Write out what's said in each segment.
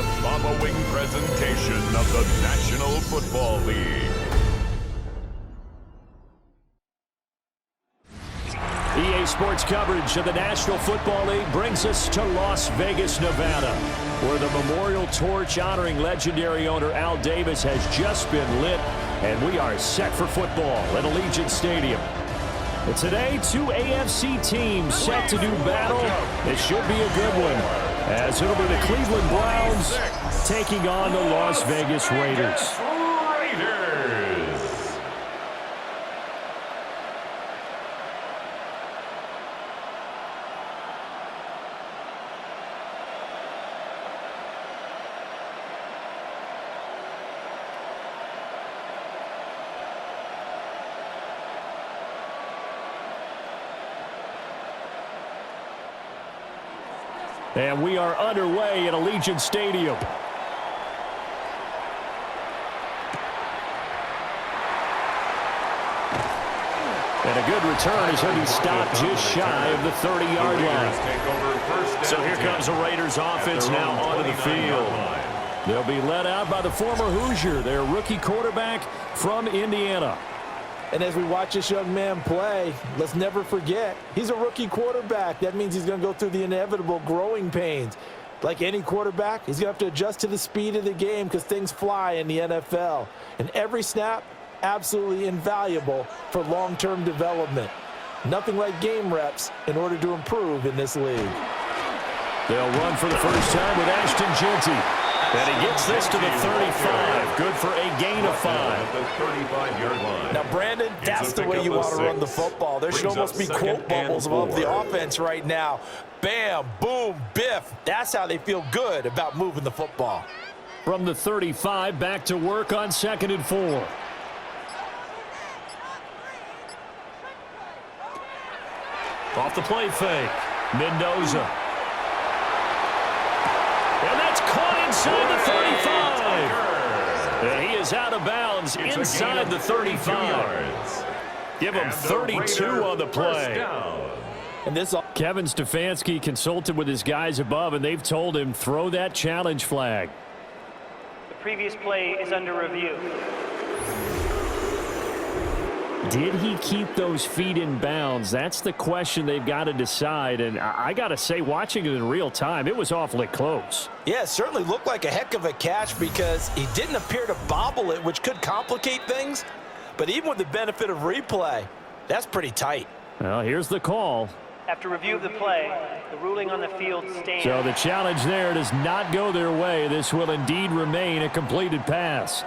the following presentation of the National Football League. EA Sports coverage of the National Football League brings us to Las Vegas, Nevada, where the memorial torch honoring legendary owner Al Davis has just been lit, and we are set for football at Allegiant Stadium. And today, two AFC teams set to do battle. It should be a good one, as it'll be the Cleveland Browns taking on the Las Vegas Raiders. And we are underway at Allegiant Stadium. And a good return as he'll be stopped just shy of the 30-yard line. So here comes the Raiders offense now onto the field. They'll be led out by the former Hoosier, their rookie quarterback from Indiana. And as we watch this young man play, let's never forget, he's a rookie quarterback. That means he's going to go through the inevitable growing pains. Like any quarterback, he's going to have to adjust to the speed of the game because things fly in the NFL. And every snap, absolutely invaluable for long-term development. Nothing like game reps in order to improve in this league. They'll run for the first time with Ashton Jeanty. And he gets this to the 35. Good for a gain of 5. The 35-yard line. Now, Brandon, that's the way you want to run the football. There should almost be quote bubbles above the offense right now. Bam, boom, biff. That's how they feel good about moving the football. From the 35, back to work on 2nd and 4. Off the play fake. Mendoza. And that's caught inside the 35. And he is out of bounds inside the 35. Give him 32 on the play. And this Kevin Stefanski consulted with his guys above, and they've told him throw that challenge flag. The previous play is under review. Did he keep those feet in bounds? That's the question they've got to decide. And I got to say, watching it in real time, it was awfully close. Yeah, it certainly looked like a heck of a catch because he didn't appear to bobble it, which could complicate things. But even with the benefit of replay, that's pretty tight. Well, here's the call. After review of the play, the ruling on the field stands. So the challenge there does not go their way. This will indeed remain a completed pass.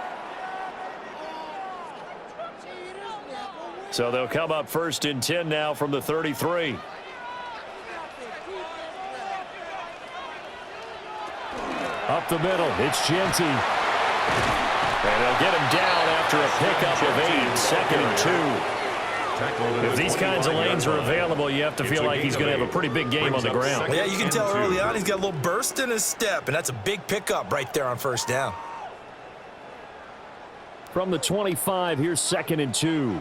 So they'll come up 1st and 10 now from the 33. Up the middle, it's Jeanty. And they'll get him down after a pickup of 8, 2nd and 2. If these kinds of lanes are available, you have to feel like he's going to have a pretty big game on the ground. Yeah, you can tell early on he's got a little burst in his step, and that's a big pickup right there on 1st down. From the 25, here's 2nd and 2.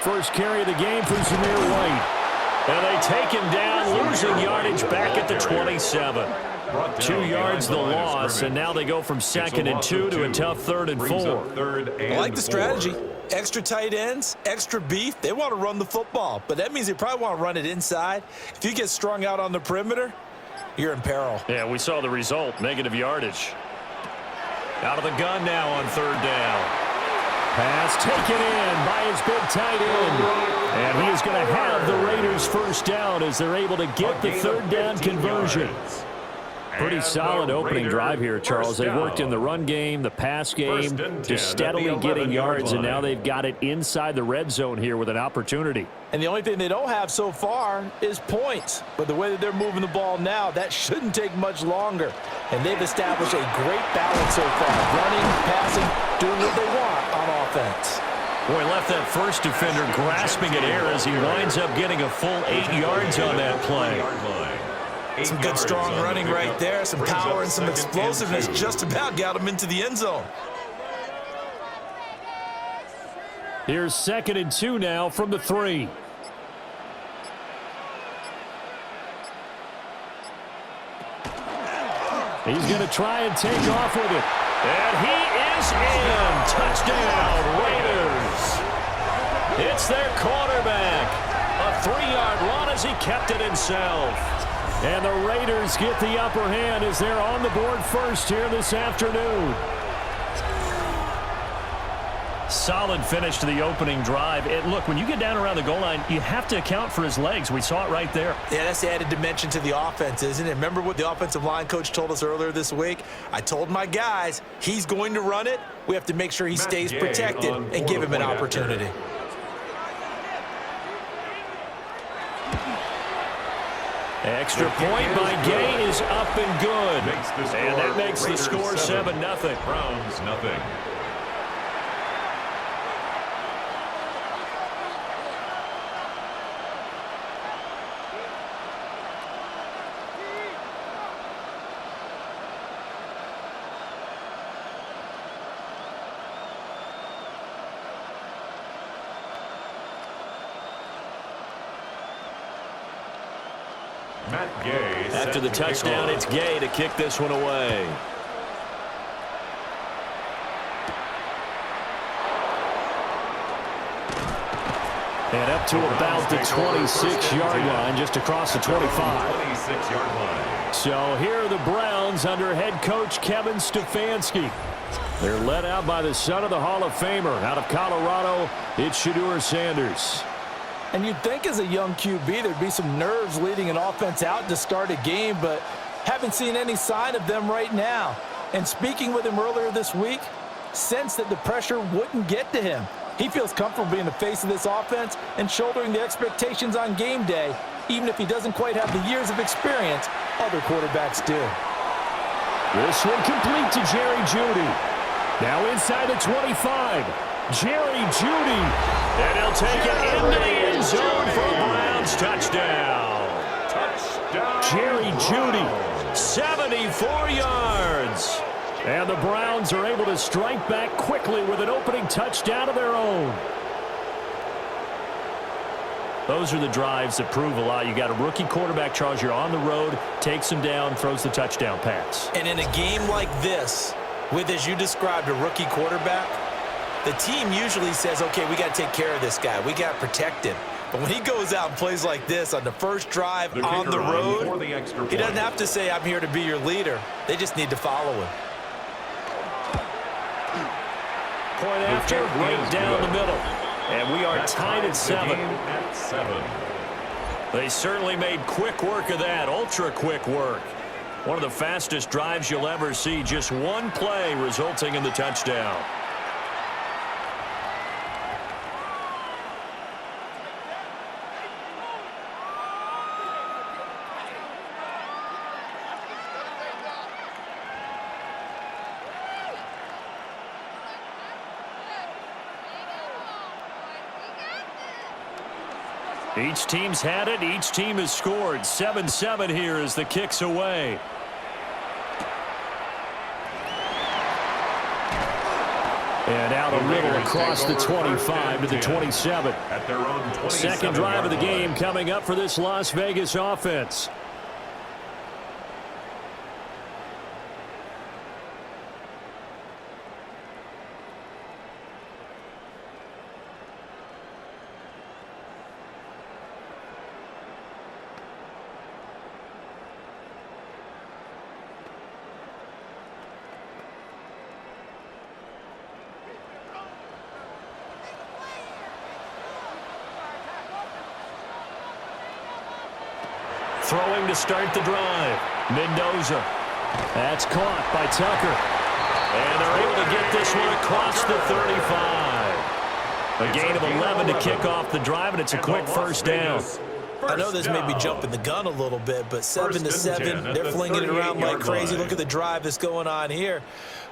First carry of the game for Zamir White. And they take him down, losing yardage back at the 27. 2 yards the loss, and now they go from 2nd and 2 to a tough 3rd and 4. I like the strategy. Extra tight ends, extra beef. They want to run the football, but that means they probably want to run it inside. If you get strung out on the perimeter, you're in peril. Yeah, we saw the result, negative yardage. Out of the gun now on 3rd down. Pass taken in by his big tight end. And he is going to have the Raiders' 1st down as they're able to get the 3rd down conversion. Pretty solid opening drive here, Charles. They worked in the run game, the pass game, just steadily getting yards, and now they've got it inside the red zone here with an opportunity. And the only thing they don't have so far is points. But the way that they're moving the ball now, that shouldn't take much longer. And they've established a great balance so far. Running, passing, doing what they want on offense. Boy, left that first defender grasping at air as he winds up getting a full 8 yards on that play. Some good strong running right there, some power and some explosiveness just about got him into the end zone. Here's 2nd and 2 now from the 3. He's going to try and take off with it. And he is in. Touchdown, Raiders. It's their quarterback. A 3-yard run as he kept it himself. And the Raiders get the upper hand as they're on the board first here this afternoon. Solid finish to the opening drive. Look, when you get down around the goal line, you have to account for his legs. We saw it right there. Yeah, that's the added dimension to the offense, isn't it? Remember what the offensive line coach told us earlier this week? I told my guys, he's going to run it. We have to make sure he stays protected and give him an opportunity. Extra point by Gay is up and good. And that makes the score 7-0. Browns nothing. After the touchdown, it's Gay to kick this one away. And up to about the 26-yard line, just across the 25. 26-yard line. So here are the Browns under head coach Kevin Stefanski. They're led out by the son of the Hall of Famer out of Colorado. It's Shedeur Sanders. And you'd think as a young QB there'd be some nerves leading an offense out to start a game, but haven't seen any sign of them right now. And speaking with him earlier this week, sensed that the pressure wouldn't get to him. He feels comfortable being the face of this offense and shouldering the expectations on game day, even if he doesn't quite have the years of experience other quarterbacks do. This one complete to Jerry Jeudy. Now inside the 25. Jerry Jeudy. And he'll take it into the end zone for a Browns touchdown. Jerry Jeudy, 74 yards. And the Browns are able to strike back quickly with an opening touchdown of their own. Those are the drives that prove a lot. You got a rookie quarterback, Charles. You're on the road, takes him down, throws the touchdown pass. And in a game like this, with, as you described, a rookie quarterback, the team usually says, okay, we got to take care of this guy. We got to protect him. But when he goes out and plays like this on the first drive on the road, he doesn't have to say, I'm here to be your leader. They just need to follow him. Point after, right down the middle. And we are tied at 7. They certainly made quick work of that, ultra quick work. One of the fastest drives you'll ever see, just one play resulting in the touchdown. Each team's had it. Each team has scored. 7-7 here as the kick's away. And out a little across the 25 to the 27. Second drive of the game coming up for this Las Vegas offense. Throwing to start the drive. Mendoza. That's caught by Tucker. And they're able to get this one across the 35. A gain of 11 to kick off the drive, and it's a quick first down. I know this may be jumping the gun a little bit, but 7-7, they're flinging it around like crazy. Look at the drive that's going on here.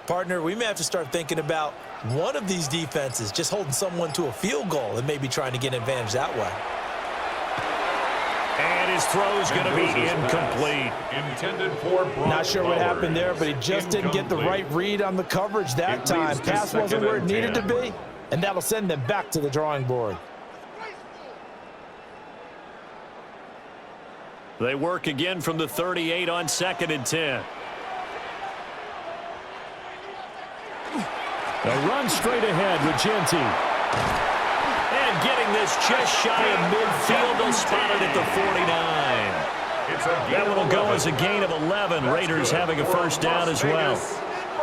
Partner, we may have to start thinking about one of these defenses just holding someone to a field goal and maybe trying to get an advantage that way. And his throw's going to be incomplete. Intended for Not sure what happened there, but he just didn't get the right read on the coverage that time. Pass wasn't where it needed to be, and that'll send them back to the drawing board. They work again from the 38 on 2nd and 10. They'll run straight ahead with Genty. And getting this just shy of midfield. They'll spot it at the 49. That one will go as a gain of 11. Raiders having a first down as well.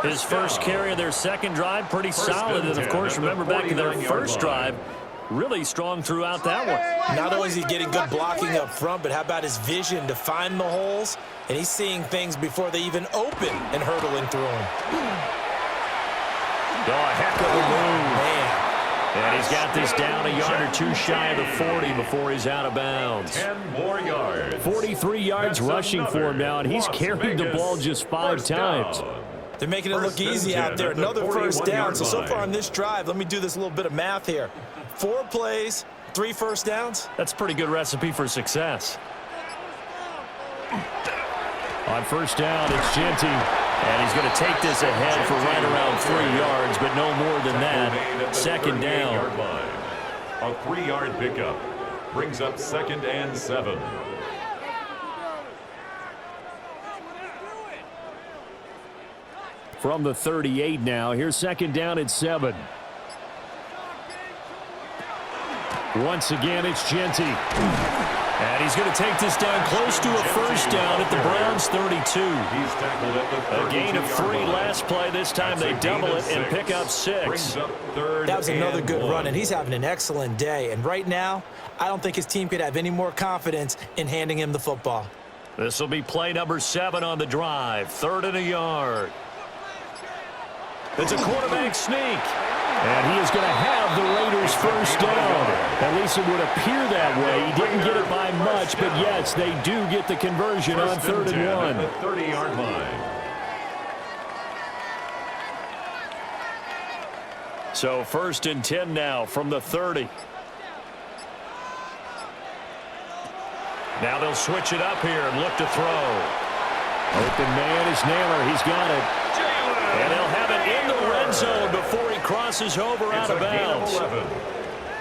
His first carry of their second drive, pretty solid. And, of course, remember back to their first drive, really strong throughout that one. Not only is he getting good blocking up front, but how about his vision to find the holes? And he's seeing things before they even open and hurdling through them. Oh, a heck of a move. Man. And he's got this down a yard or two shy of the 40 before he's out of bounds. 10 more yards. 43 yards rushing for him now, and he's carried the ball just 5 times. They're making it look easy out there. Another first down. So far on this drive, let me do this little bit of math here. 4 plays, 3 first downs. That's a pretty good recipe for success. On first down, it's Genty. And he's going to take this ahead for right around 3 yards, but no more than that. Second down. A 3-yard pickup brings up 2nd and 7. From the 38 now, here's second down at 7. Once again, it's Genty. And he's going to take this down close to a first down at the Browns' 32. He's tackled at the A gain of 3 last play. This time they double it and pick up 6. That was another good run, and he's having an excellent day. And right now, I don't think his team could have any more confidence in handing him the football. This will be play number 7 on the drive. 3rd and a yard. It's a quarterback sneak. And he is going to have the Raiders first down. At least it would appear that way. He didn't get it by much, but yes, they do get the conversion on 3rd and 1. The 30-yard line. So 1st and 10 now from the 30. Now they'll switch it up here and look to throw. Open man is Naylor. He's got it. And they'll have it in the red zone before he crosses over out of bounds.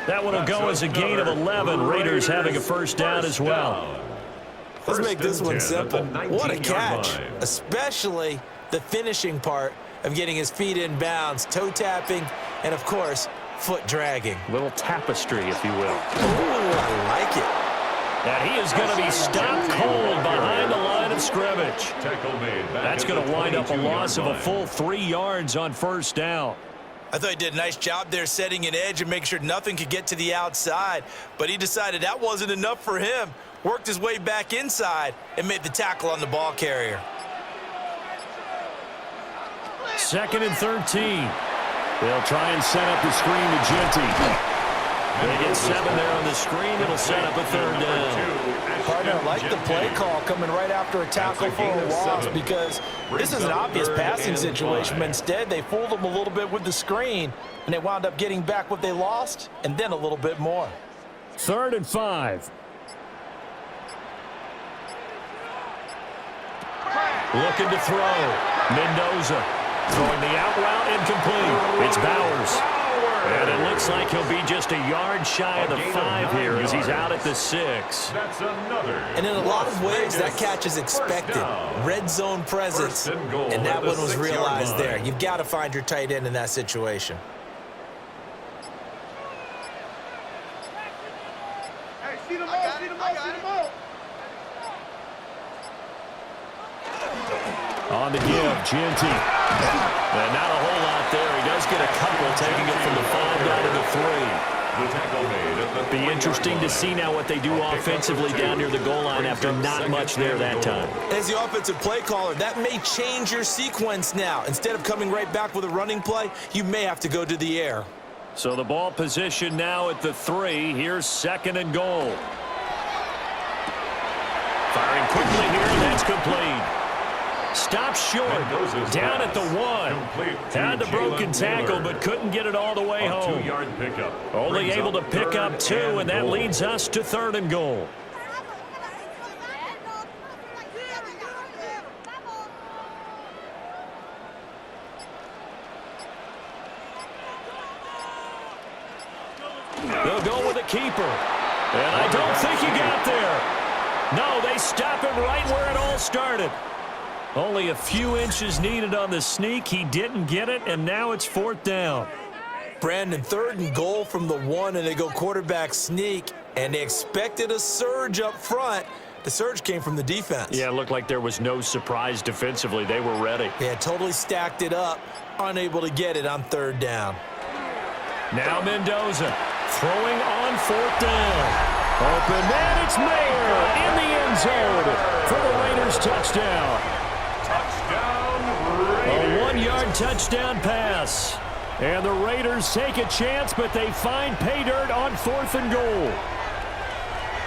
That one will go as a gain of 11. Raiders having a first down as well. Let's make this one simple. What a catch, especially the finishing part of getting his feet in bounds, toe tapping, and, of course, foot dragging. Little tapestry, if you will. Ooh, I like it. And he is going to be stopped cold behind the line of scrimmage. That's going to wind up a loss of a full 3 yards on first down. I thought he did a nice job there setting an edge and making sure nothing could get to the outside, but he decided that wasn't enough for him. Worked his way back inside and made the tackle on the ball carrier. 2nd and 13. They'll try and set up the screen to Genty. They get 7 there on the screen. It'll set up a 3rd down. Partner, I like the play call coming right after a tackle for a loss because this is an obvious passing situation. But instead, they fooled them a little bit with the screen, and they wound up getting back what they lost and then a little bit more. 3rd and 5. Looking to throw. Mendoza throwing the out route incomplete. It's Bowers. And it looks like he'll be just a yard shy of the 5 here as he's out at the 6. And in a lot of ways, that catch is expected. Red zone presence, and that one was realized there. You've got to find your tight end in that situation. On the give, Genty. And not a whole lot there. He does get a couple, taking it from the 5 down to the 3. Be interesting to see now what they do offensively down near the goal line after not much there that time. As the offensive play caller, that may change your sequence now. Instead of coming right back with a running play, you may have to go to the air. So the ball position now at the 3. Here's 2nd and goal. Firing quickly here, and that's complete. Stops short, down at the 1. Had the broken tackle, but couldn't get it all the way home. 2-yard pickup. Only able to pick up 2, and that leads us to 3rd and goal. They'll go with a keeper. And I don't think he got there. No, they stop him right where it all started. Only a few inches needed on the sneak. He didn't get it, and now it's 4th down. Brandon, 3rd and goal from the 1, and they go quarterback sneak, and they expected a surge up front. The surge came from the defense. Yeah, it looked like there was no surprise defensively. They were ready. They had totally stacked it up, unable to get it on 3rd down. Now Mendoza throwing on 4th down. Open man, it's Mayer in the end zone for the Raiders touchdown. A 1-yard touchdown pass. And the Raiders take a chance, but they find pay dirt on 4th and goal.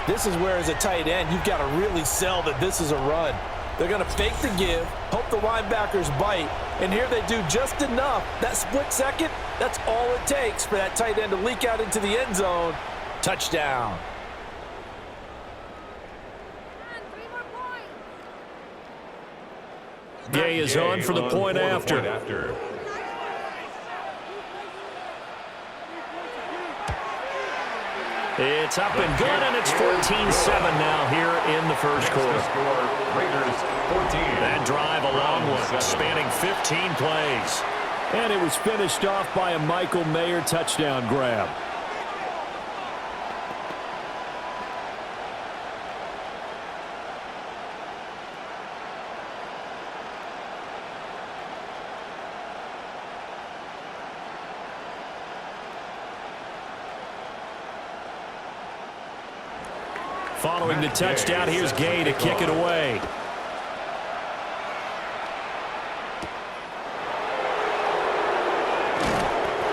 This is where, as a tight end, you've got to really sell that this is a run. They're going to fake the give, hope the linebackers bite, and here they do just enough. That split second, that's all it takes for that tight end to leak out into the end zone. Touchdown. Gay is on for the point after. It's up and good, and it's 14-7 now here in the first quarter. That drive a long one, spanning 15 plays. And it was finished off by a Michael Mayer touchdown grab. Following the touchdown, here's Gay to kick it away.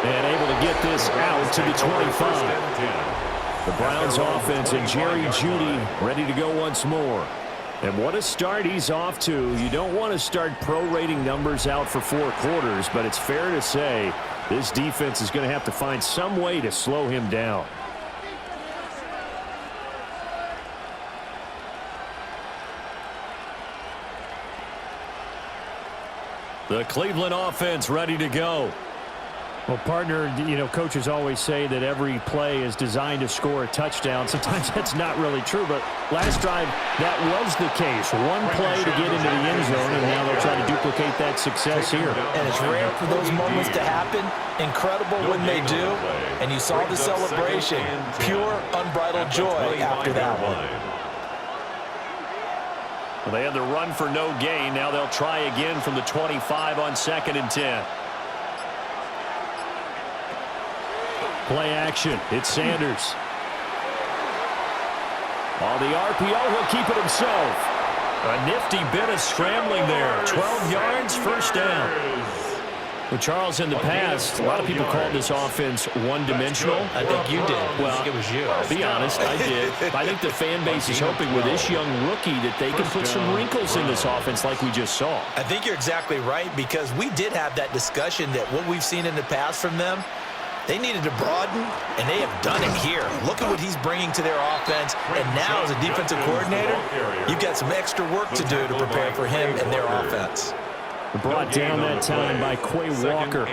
And able to get this out to the 25. The Browns offense and Jerry Jeudy ready to go once more. And what a start he's off to. You don't want to start prorating numbers out for 4 quarters, but it's fair to say this defense is going to have to find some way to slow him down. The Cleveland offense ready to go. Well, partner, coaches always say that every play is designed to score a touchdown. Sometimes that's not really true, but last drive, that was the case. One play to get into the end zone, and now they'll try to duplicate that success here. And it's rare for those moments to happen. Incredible when they do. And you saw the celebration. Pure, unbridled joy after that one. Well, they had the run for no gain. Now they'll try again from the 25 on 2nd and 10. Play action. It's Sanders. On the RPO, he'll keep it himself. A nifty bit of scrambling there. 12 yards, 1st down. Well, Charles, in the past, a lot of people called this offense one-dimensional. I think you did. Well, it was you. I'll be honest, I did. I think the fan base is hoping with this young rookie that they can put some wrinkles in this offense like we just saw. I think you're exactly right, because we did have that discussion that what we've seen in the past from them, they needed to broaden, and they have done it here. Look at what he's bringing to their offense, and now as a defensive coordinator, you've got some extra work to do to prepare for him and their offense. Brought down that time by Quay Walker.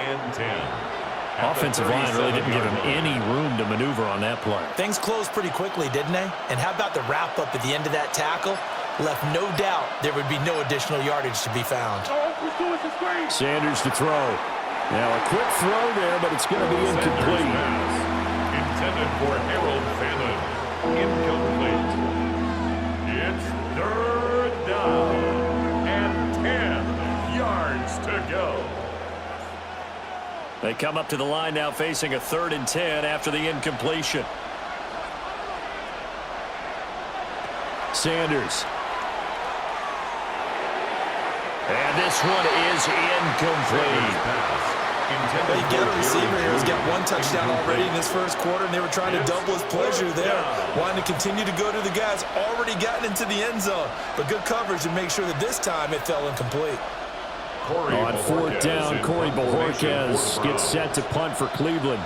Offensive line really didn't give him any room to maneuver on that play. Things closed pretty quickly, didn't they? And how about the wrap-up at the end of that tackle? Left no doubt there would be no additional yardage to be found. Sanders to throw. Now a quick throw there, but it's going to be incomplete. Intended for Harold Fannin. Incomplete. It's 3rd down and 10 yards to go. They come up to the line now facing a 3rd and 10 after the incompletion. Sanders. And this one is incomplete. Well, you get a receiver here who's got 1 touchdown already in his first quarter, and they were trying to double his pleasure there, wanting to continue to go to the guys already gotten into the end zone. But good coverage to make sure that this time it fell incomplete. On 4th down, Corey Bojorquez gets set to punt for Cleveland.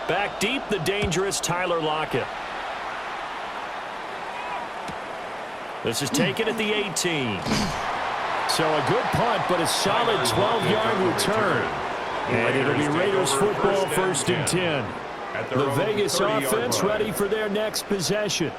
Back deep, the dangerous Tyler Lockett. This is taken at the 18. So a good punt, but a solid 12-yard return. And it'll be Raiders football, 1st and 10. The Vegas offense ready for their next possession.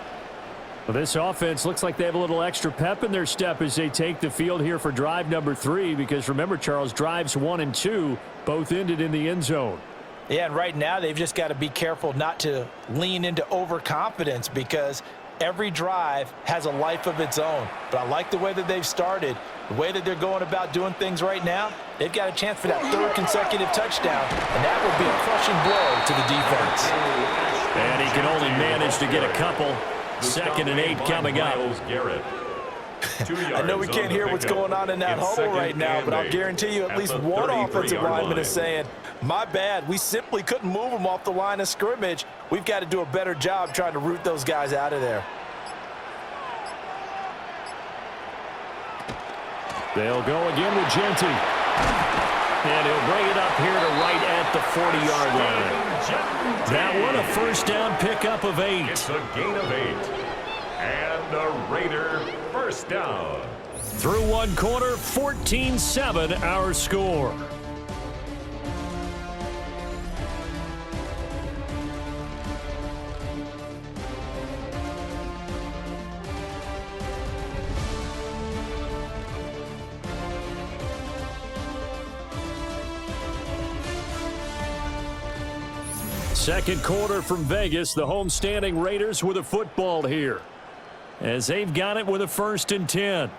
Well, this offense looks like they have a little extra pep in their step as they take the field here for drive number 3, because remember, Charles, drives 1 and 2 both ended in the end zone. Yeah, and right now they've just got to be careful not to lean into overconfidence, because every drive has a life of its own. But I like the way that they've started, the way that they're going about doing things right now. They've got a chance for that 3rd consecutive touchdown, and that will be a crushing blow to the defense. And he can only manage to get a couple. 2nd and 8 coming up. I know we can't hear what's going on in that huddle right now, but I'll guarantee you at least one offensive lineman is saying, my bad, we simply couldn't move them off the line of scrimmage. We've got to do a better job trying to root those guys out of there. They'll go again with Genty. And he'll bring it up here to right at the 40-yard line. That one, a first down pickup of 8. It's a gain of 8. And a Raider first down. Through one quarter, 14-7 our score. Second quarter from Vegas, the homestanding Raiders with a football here, as they've got it with a 1st and 10.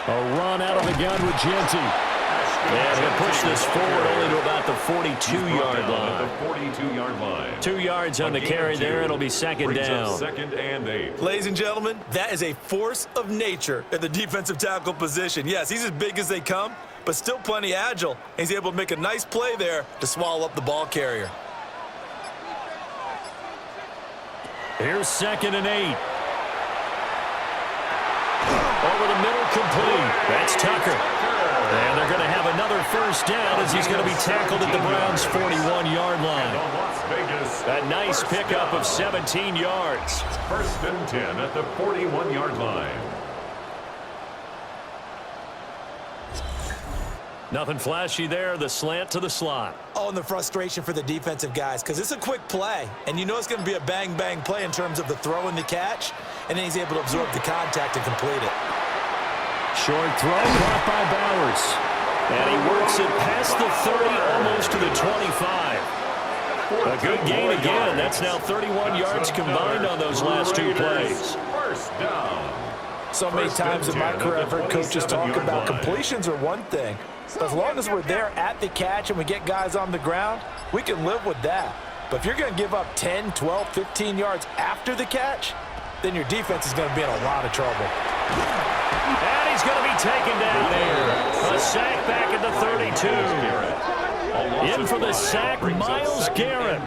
A run out of the gun with Genty. And he'll push this forward only to about the 42-yard line. The 42-yard line. 2 yards on the carry there. It'll be second down. 2nd and 8. Ladies and gentlemen, that is a force of nature at the defensive tackle position. Yes, he's as big as they come, but still plenty agile. He's able to make a nice play there to swallow up the ball carrier. Here's 2nd and 8. Over the middle, complete. That's Tucker. And they're going to have another first down as he's going to be tackled at the Browns' 41-yard line. A nice pickup of 17 yards. 1st and 10 at the 41-yard line. Nothing flashy there, the slant to the slot. Oh, and the frustration for the defensive guys, because it's a quick play, and you know it's going to be a bang-bang play in terms of the throw and the catch, and then he's able to absorb the contact and complete it. Short throw, caught by Bowers. And he works it past the 30, almost to the 25. A good gain again. That's now 31 yards combined on those last 2 plays. First down. So many times in my career I've heard coaches talk about completions are one thing. But as long as we're there at the catch and we get guys on the ground, we can live with that. But if you're going to give up 10, 12, 15 yards after the catch, then your defense is going to be in a lot of trouble. And he's going to be taken down there. A sack back at the 32. In for the sack, Myles Garrett.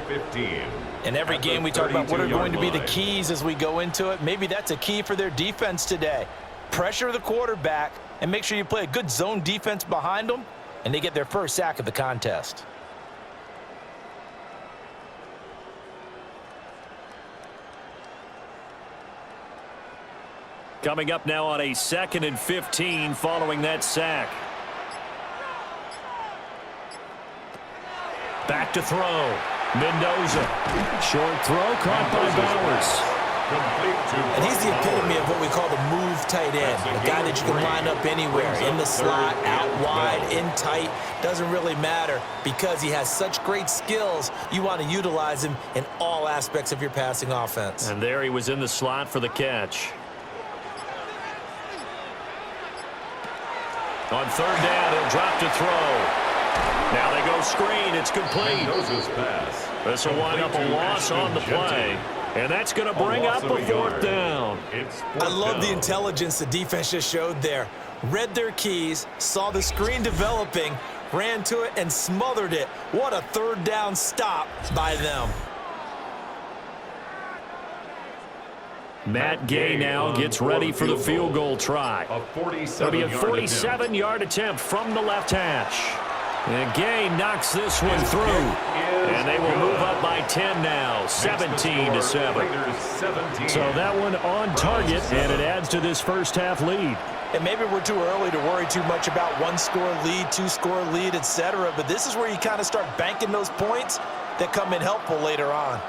In every game we talk about what are going to be the keys as we go into it. Maybe that's a key for their defense today. Pressure the quarterback and make sure you play a good zone defense behind them, and they get their first sack of the contest. Coming up now on a 2nd and 15 following that sack. Back to throw. Mendoza. Short throw caught by Bowers. And he's the epitome of what we call the move tight end. A guy that you can line up anywhere, in the slot, out wide, in tight. Doesn't really matter because he has such great skills. You want to utilize him in all aspects of your passing offense. And there he was in the slot for the catch. On 3rd down, he'll drop to throw. Now they go screen. It's complete. This will wind up a loss on the play. And that's going to bring up a 4th down. I love the intelligence the defense just showed there. Read their keys, saw the screen developing, ran to it, and smothered it. What a 3rd down stop by them. Matt Gay now gets ready for the field goal try. It'll be a 47-yard attempt from the left hash. And Gay knocks this one through. And they will move up by 10 now, 17-7. So that one on target, and it adds to this first half lead. And maybe we're too early to worry too much about one-score lead, two-score lead, etc. But this is where you kind of start banking those points that come in helpful later on.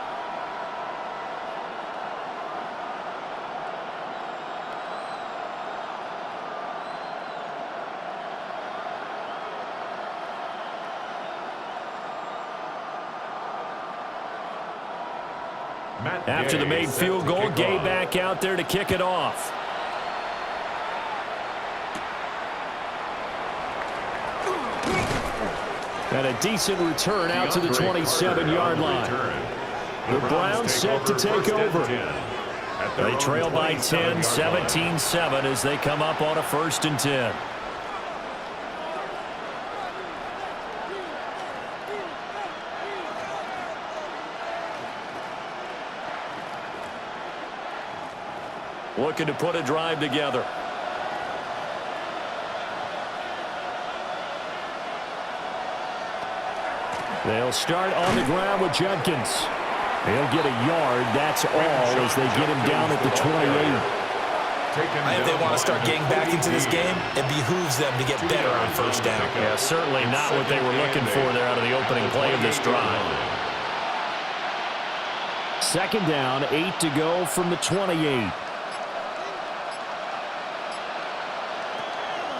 After the made field goal, Gay back out there to kick it off. And a decent return out to the 27-yard line. The Browns set to take over. They trail by 10, 17-7 as they come up on a 1st and 10. Looking to put a drive together. They'll start on the ground with Judkins. He'll get a yard. That's all as they get him down at the 28. If they want to start getting back into this game, it behooves them to get better on 1st down. Yeah, certainly not what they were looking for there out of the opening play of this drive. 2nd down, 8 to go from the 28.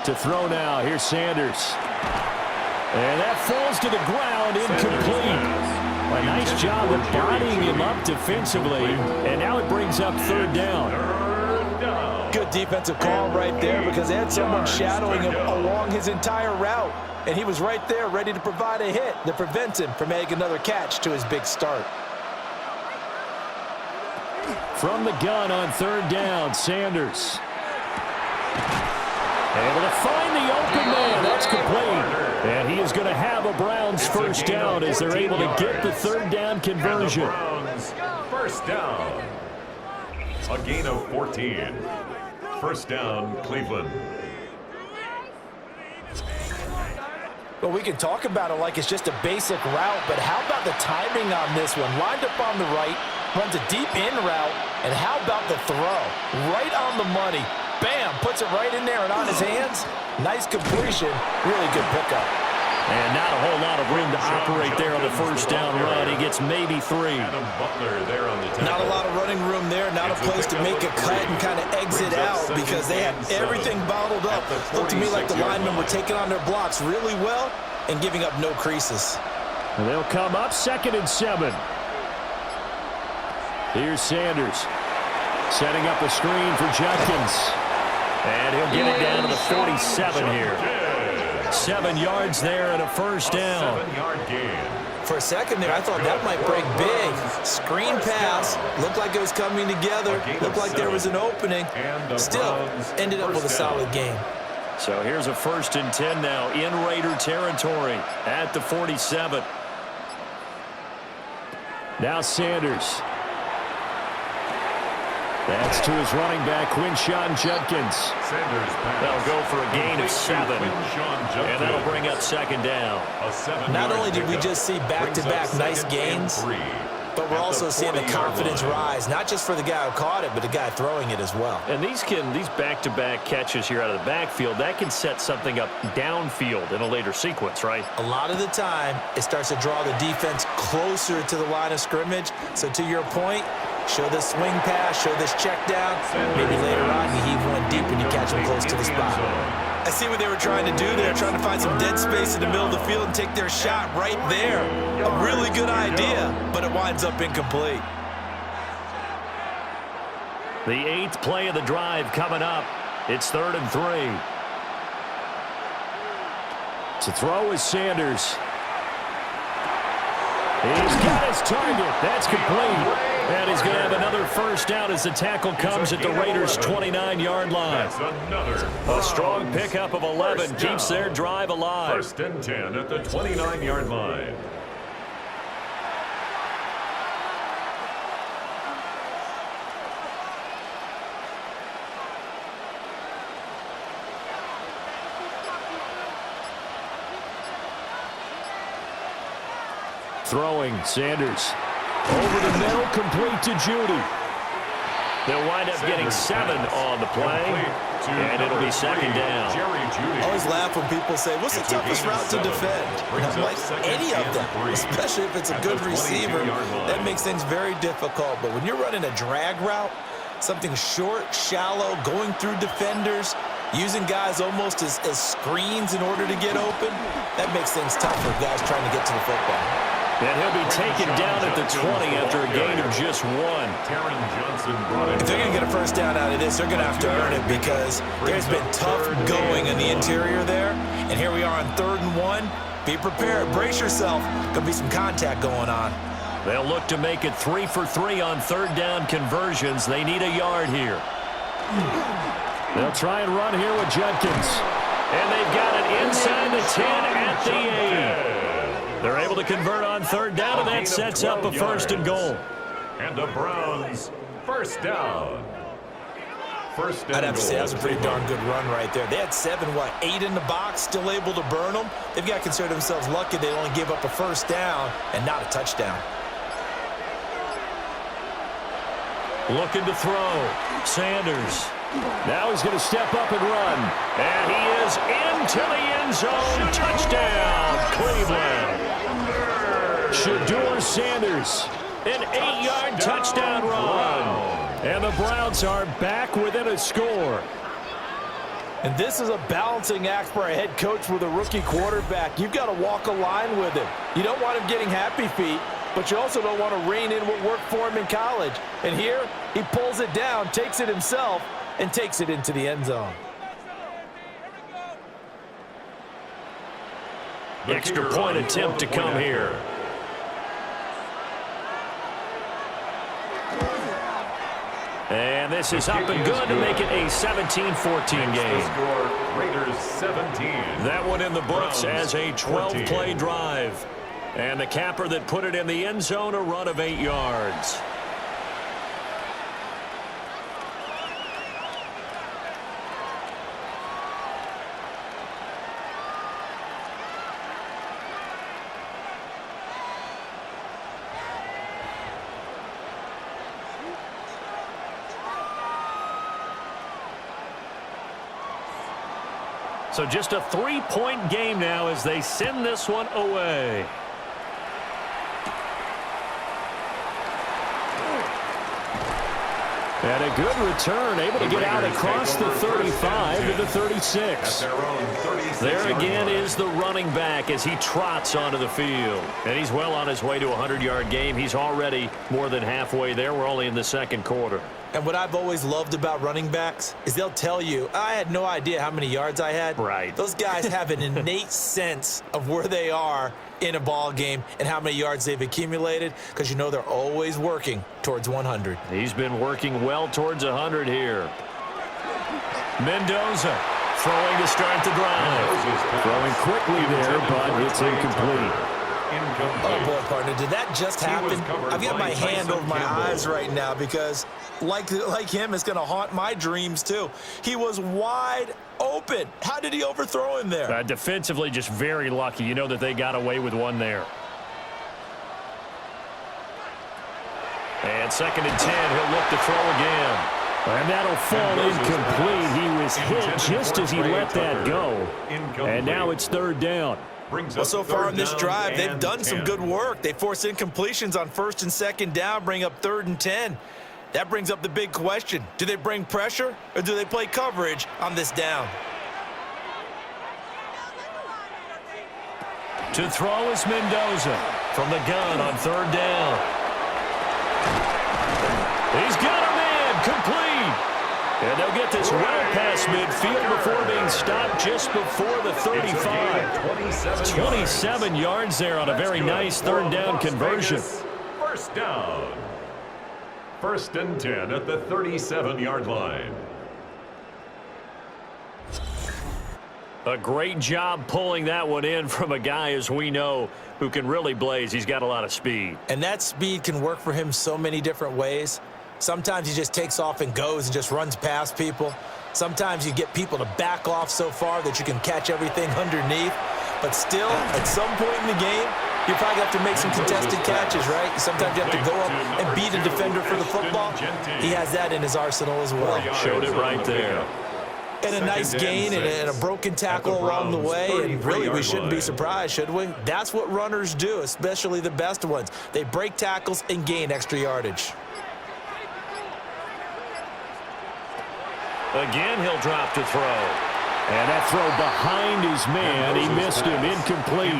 To throw now, here's Sanders. And that falls to the ground, incomplete. A nice job of bodying him up defensively, and now it brings up 3rd down. Good defensive call right there because they had someone shadowing him along his entire route, and he was right there ready to provide a hit that prevents him from making another catch to his big start. From the gun on 3rd down, Sanders. Able to find the open man. That's complete. And he is going to have a Browns 1st down as they're able to get the 3rd down conversion. Browns 1st down. A gain of 14. 1st down, Cleveland. Well, we can talk about it like it's just a basic route, but how about the timing on this one? Lined up on the right, runs a deep in route, and how about the throw? Right on the money. Bam, puts it right in there and on his hands. Nice completion, really good pickup. And not a whole lot of room to operate there on the 1st down run. He gets maybe 3. Not a lot of running room there, not a place to make a cut and kind of exit out because they had everything bottled up. Looked to me like the linemen were taking on their blocks really well and giving up no creases. And they'll come up 2nd and 7. Here's Sanders. Setting up a screen for Judkins. And he'll get it down to the 47 here. 7 yards there and a 1st down. 7-yard gain. For a second there, I thought that might break big. Screen pass. Looked like it was coming together. Looked like there was an opening. Still, ended up with a solid game. So here's a 1st and 10 now in Raider territory at the 47. Now Sanders. That's to his running back, Quinshon Judkins. They'll go for a gain of 7. And that'll bring up 2nd down. Not only did we just see back-to-back nice gains, but we're also seeing the confidence rise, not just for the guy who caught it, but the guy throwing it as well. And these back-to-back catches here out of the backfield, that can set something up downfield in a later sequence, right? A lot of the time, it starts to draw the defense closer to the line of scrimmage. So to your point, show this swing pass, show this check down. Maybe later on you heave one deep and you catch them close to the spot. I see what they were trying to do there, trying to find some dead space in the middle of the field and take their shot right there. A really good idea, but it winds up incomplete. The 8th play of the drive coming up. It's 3rd and 3. To throw is Sanders. He's got his target. That's complete. And he's going to have another 1st down as the tackle comes at the Raiders' 29-yard line. A strong pickup of 11 keeps their drive alive. 1st and 10 at the 29-yard line. throwing. Sanders over the middle, complete to Judy. They'll wind up getting 7 on the play, and it'll be second down. I always laugh when people say, what's the toughest route to defend? And I'm like, any of them, especially if it's a good receiver. That makes things very difficult. But when you're running a drag route, something short, shallow, going through defenders, using guys almost as screens in order to get open, that makes things tough for guys trying to get to the football. And he'll be taken down at the 20 after a gain of just 1. If they're going to get a first down out of this, they're going to have to earn it because there's been tough going in the interior there. And here we are on 3rd and 1. Be prepared. Brace yourself. Going to be some contact going on. They'll look to make it 3 for 3 on 3rd down conversions. They need a yard here. They'll try and run here with Judkins. And they've got it inside the 10 at the 8. They're able to convert on 3rd down, and that sets up a 1st and goal. And the Browns, first down. I'd have to say that was a pretty darn good run right there. They had 8 in the box, still able to burn them. They've got to consider themselves lucky they only gave up a 1st down and not a touchdown. Looking to throw. Sanders. Now he's going to step up and run. And he is into the end zone. Touchdown, Cleveland. Shedeur Sanders, an 8-yard touchdown run. And the Browns are back within a score. And this is a balancing act for a head coach with a rookie quarterback. You've got to walk a line with him. You don't want him getting happy feet, but you also don't want to rein in what worked for him in college. And here, he pulls it down, takes it himself, and takes it into the end zone. Extra point attempt to come here. And this is up and good to make it a 17-14 game. Raiders 17. That one in the books as a 12-play drive. And the capper that put it in the end zone, a run of 8 yards. So just a 3-point game now as they send this one away. And a good return, able to get out across the 35 to the 36. There again is the running back as he trots onto the field. And he's well on his way to a 100-yard game. He's already more than halfway there. We're only in the 2nd quarter. And what I've always loved about running backs is they'll tell you, I had no idea how many yards I had. Right. Those guys have an innate sense of where they are in a ball game and how many yards they've accumulated because you know they're always working towards 100. He's been working well towards 100 here. Mendoza throwing to start the drive. Throwing quickly there, but it's incomplete. Oh, boy, partner, did that just happen? I've got my hand over my eyes right now because, like him, it's going to haunt my dreams, too. He was wide open. How did he overthrow him there? Defensively, just very lucky. You know that they got away with one there. And 2nd and 10, he'll look to throw again. And that'll fall incomplete. He was hit just as he let that go. And now it's 3rd down. Well, so far on this drive, they've done some good work. They force incompletions on 1st and 2nd down, bring up 3rd and 10. That brings up the big question. Do they bring pressure or do they play coverage on this down? To throw is Mendoza from the gun on 3rd down. He's got a man complete. And they'll get this well past midfield before being stopped just before the 35. 27 yards there on a very nice 3rd down conversion. First down. 1st and 10 at the 37-yard line. A great job pulling that one in from a guy, as we know, who can really blaze. He's got a lot of speed. And that speed can work for him so many different ways. Sometimes he just takes off and goes and just runs past people. Sometimes you get people to back off so far that you can catch everything underneath. But still, at some point in the game, You probably have to make some contested catches, right? Sometimes you have to go up and beat a defender for the football. He has that in his arsenal as well. Showed it right there. And a nice gain and a broken tackle along the way, and really we shouldn't be surprised, should we? That's what runners do, especially the best ones. They break tackles and gain extra yardage. Again, he'll drop to throw. And that throw behind his man, he missed him, incomplete.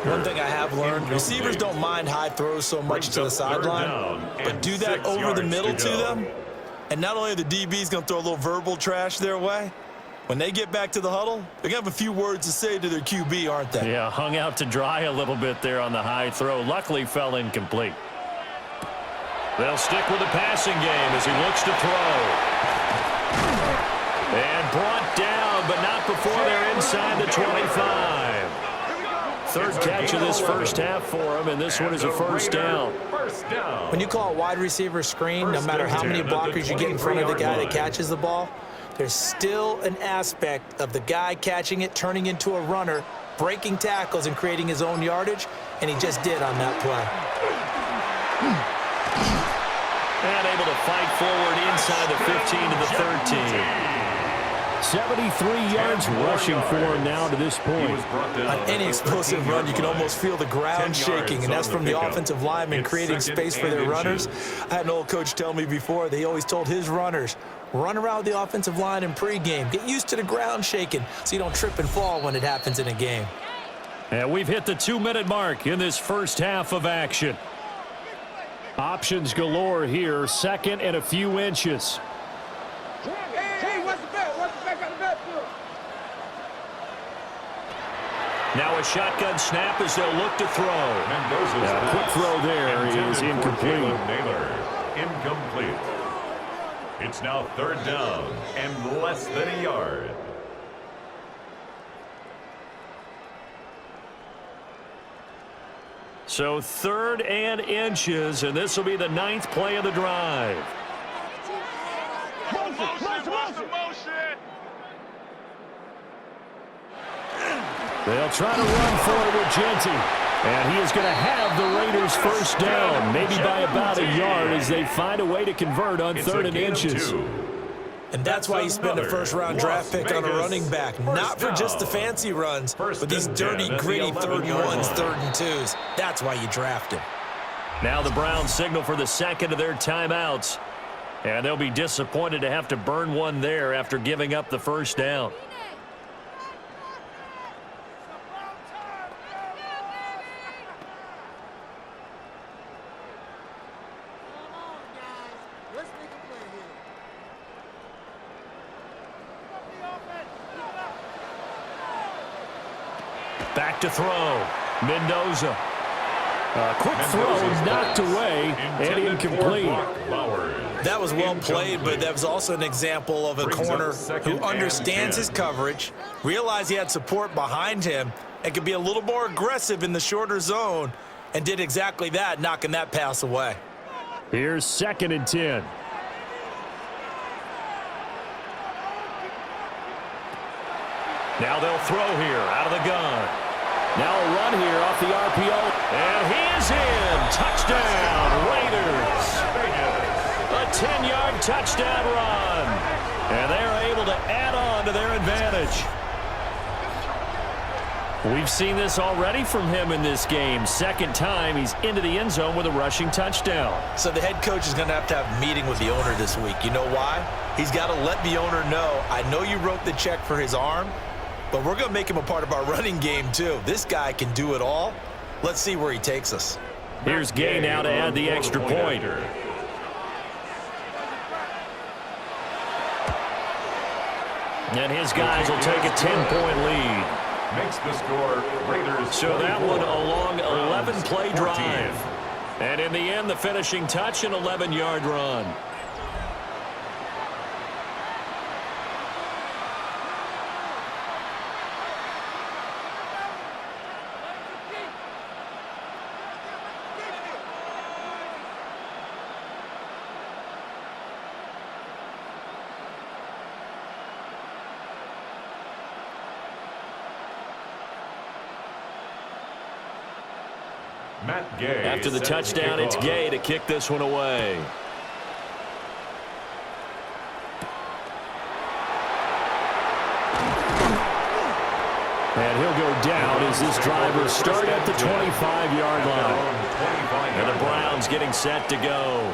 One thing I have learned, receivers don't mind high throws so much to the sideline, but do that over the middle to them, and not only are the DBs going to throw a little verbal trash their way, when they get back to the huddle, they're going to have a few words to say to their QB, aren't they? Yeah, hung out to dry a little bit there on the high throw. Luckily fell incomplete. They'll stick with the passing game as he looks to throw. And brought down, but not before they're inside the 25. Third catch of this first half for him, and this one is a first down. When you call a wide receiver screen, no matter how many blockers you get in front of the guy that catches the ball, there's still an aspect of the guy catching it, turning into a runner, breaking tackles and creating his own yardage, and he just did on that play. And able to fight forward inside the 15 to the 13. 73 yards rushing for him now to this point. On any explosive run, you can almost feel the ground shaking, and that's from the offensive linemen creating space for their runners. I had an old coach tell me before, they always told his runners, run around the offensive line in pregame. Get used to the ground shaking so you don't trip and fall when it happens in a game. And we've hit the 2-minute mark in this first half of action. Options galore here, second and a few inches. Now a shotgun snap as they'll look to throw. A quick throw there is incomplete. Incomplete. It's now third down and less than a yard. So third and inches, and this will be the 9th play of the drive. They'll try to run for it with Genty. And he is going to have the Raiders first down, maybe by about a yard as they find a way to convert on third and inches. And that's why you spend a first-round draft pick on a running back, not for just the fancy runs, but these dirty, gritty third and ones, third and twos. That's why you draft him. Now the Browns signal for the second of their timeouts. And they'll be disappointed to have to burn one there after giving up the first down. Back to throw. Mendoza. Quick throw knocked away and incomplete. That was well played, but that was also an example of a corner who understands his coverage, realized he had support behind him, and could be a little more aggressive in the shorter zone, and did exactly that, knocking that pass away. Here's 2nd and 10. Now they'll throw here out of the gun. Now a run here off the RPO. And he is in. Touchdown, Raiders. A 10-yard touchdown run. And they're able to add on to their advantage. We've seen this already from him in this game. Second time he's into the end zone with a rushing touchdown. So the head coach is going to have a meeting with the owner this week. You know why? He's got to let the owner know, I know you wrote the check for his arm, but we're going to make him a part of our running game too. This guy can do it all. Let's see where he takes us. Here's Gay now to add the extra point. And his guys will take a 10-point lead. Makes the score Raiders. So that one a long 11-play drive. And in the end, the finishing touch, an 11-yard run. After the touchdown, it's Gay to kick this one away. And he'll go down as this drive will start at the 25-yard line. And the Browns getting set to go.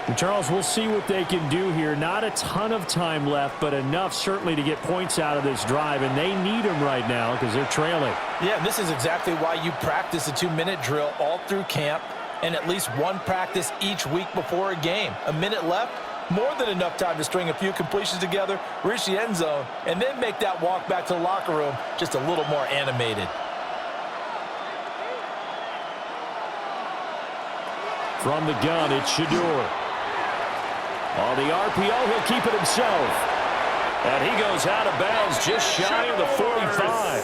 And Charles, we'll see what they can do here. Not a ton of time left, but enough certainly to get points out of this drive, and they need them right now because they're trailing. Yeah, and this is exactly why you practice a 2-minute drill all through camp and at least one practice each week before a game. A minute left, more than enough time to string a few completions together, reach the end zone, and then make that walk back to the locker room just a little more animated. From the gun, it's Shedeur. On the RPO, he'll keep it himself. And he goes out of bounds just shy of the 45.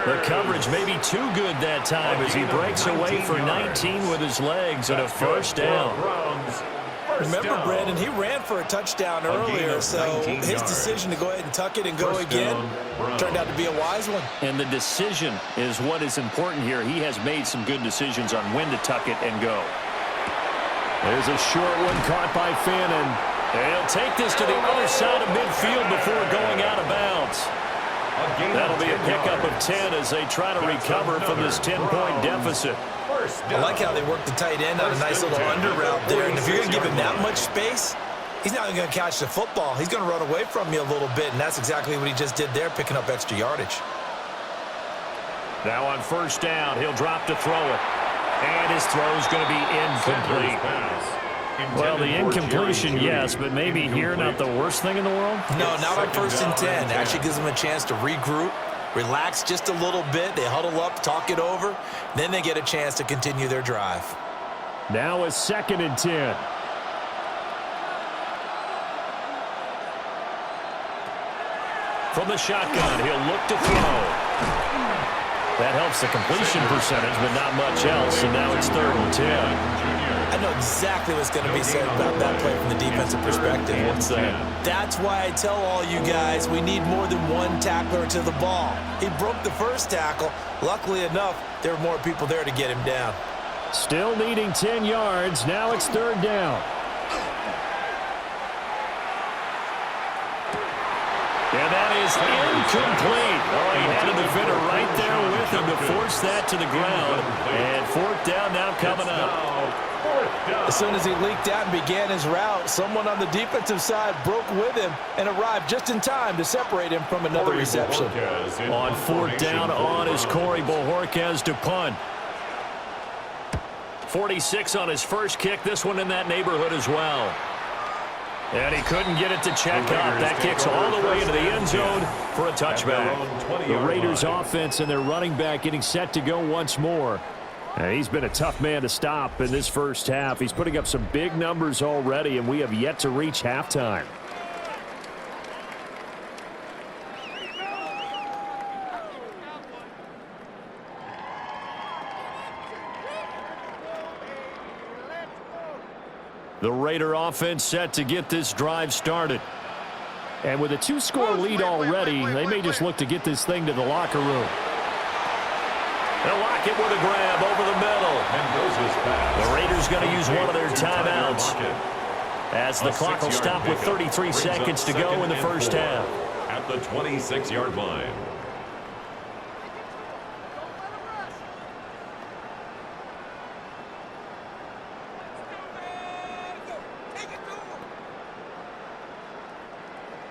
The coverage may be too good that time as he breaks away for 19 with his legs and a first down. Remember, Brandon, he ran for a touchdown earlier, so his decision to go ahead and tuck it and go again turned out to be a wise one. And the decision is what is important here. He has made some good decisions on when to tuck it and go. There's a short one caught by Fannin. He'll take this to the other side of midfield before going out of bounds. That'll be a pickup of 10 as they try to recover from this 10-point deficit. I like how they work the tight end on a nice little under route there. And if you're going to give him that much space, he's not going to catch the football. He's going to run away from you a little bit, and that's exactly what he just did there, picking up extra yardage. Now on first down, he'll drop to throw it. And his throw is going to be incomplete. Well, the incompletion, yes, but maybe here not the worst thing in the world? No, not on 1st and 10. Actually gives them a chance to regroup, relax just a little bit. They huddle up, talk it over. Then they get a chance to continue their drive. Now a 2nd and 10. From the shotgun, he'll look to throw. That helps the completion percentage, but not much else, and now it's 3rd and 10. I know exactly what's going to be said about that play from the defensive perspective. What's that? That's why I tell all you guys we need more than one tackler to the ball. He broke the first tackle. Luckily enough, there were more people there to get him down. Still needing 10 yards. Now it's 3rd down. And that is incomplete. Oh, he had a defender right there with him to force that to the ground. And 4th down now coming up. As soon as he leaked out and began his route, someone on the defensive side broke with him and arrived just in time to separate him from another reception. On 4th down on is Corey Bojorquez to punt. 46 on his first kick. This one in that neighborhood as well. And he couldn't get it to check up. That kicks all the way into the end zone for a touchback. The Raiders offense and their running back getting set to go once more. He's been a tough man to stop in this first half. He's putting up some big numbers already, and we have yet to reach halftime. The Raider offense set to get this drive started. And with a 2-score lead already, they may just look to get this thing to the locker room. They'll lock it with a grab over the middle. The Raiders going to use one of their timeouts as the clock will stop with 33 seconds to go in the first half. At the 26-yard line.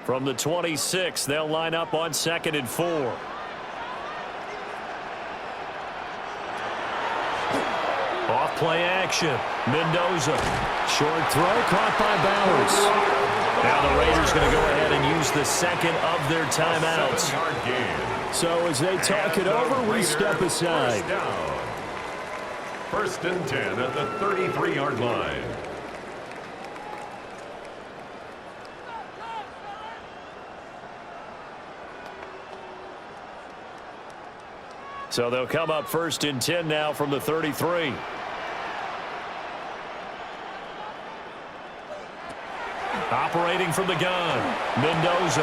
From the 26, they'll line up on 2nd and 4. Off play action. Mendoza. Short throw caught by Bowers. Now the Raiders going to go ahead and use the 2nd of their timeouts. So as they talk it over, we step aside. 1st and 10 at the 33-yard line. So they'll come up 1st and 10 now from the 33. Operating from the gun, Mendoza.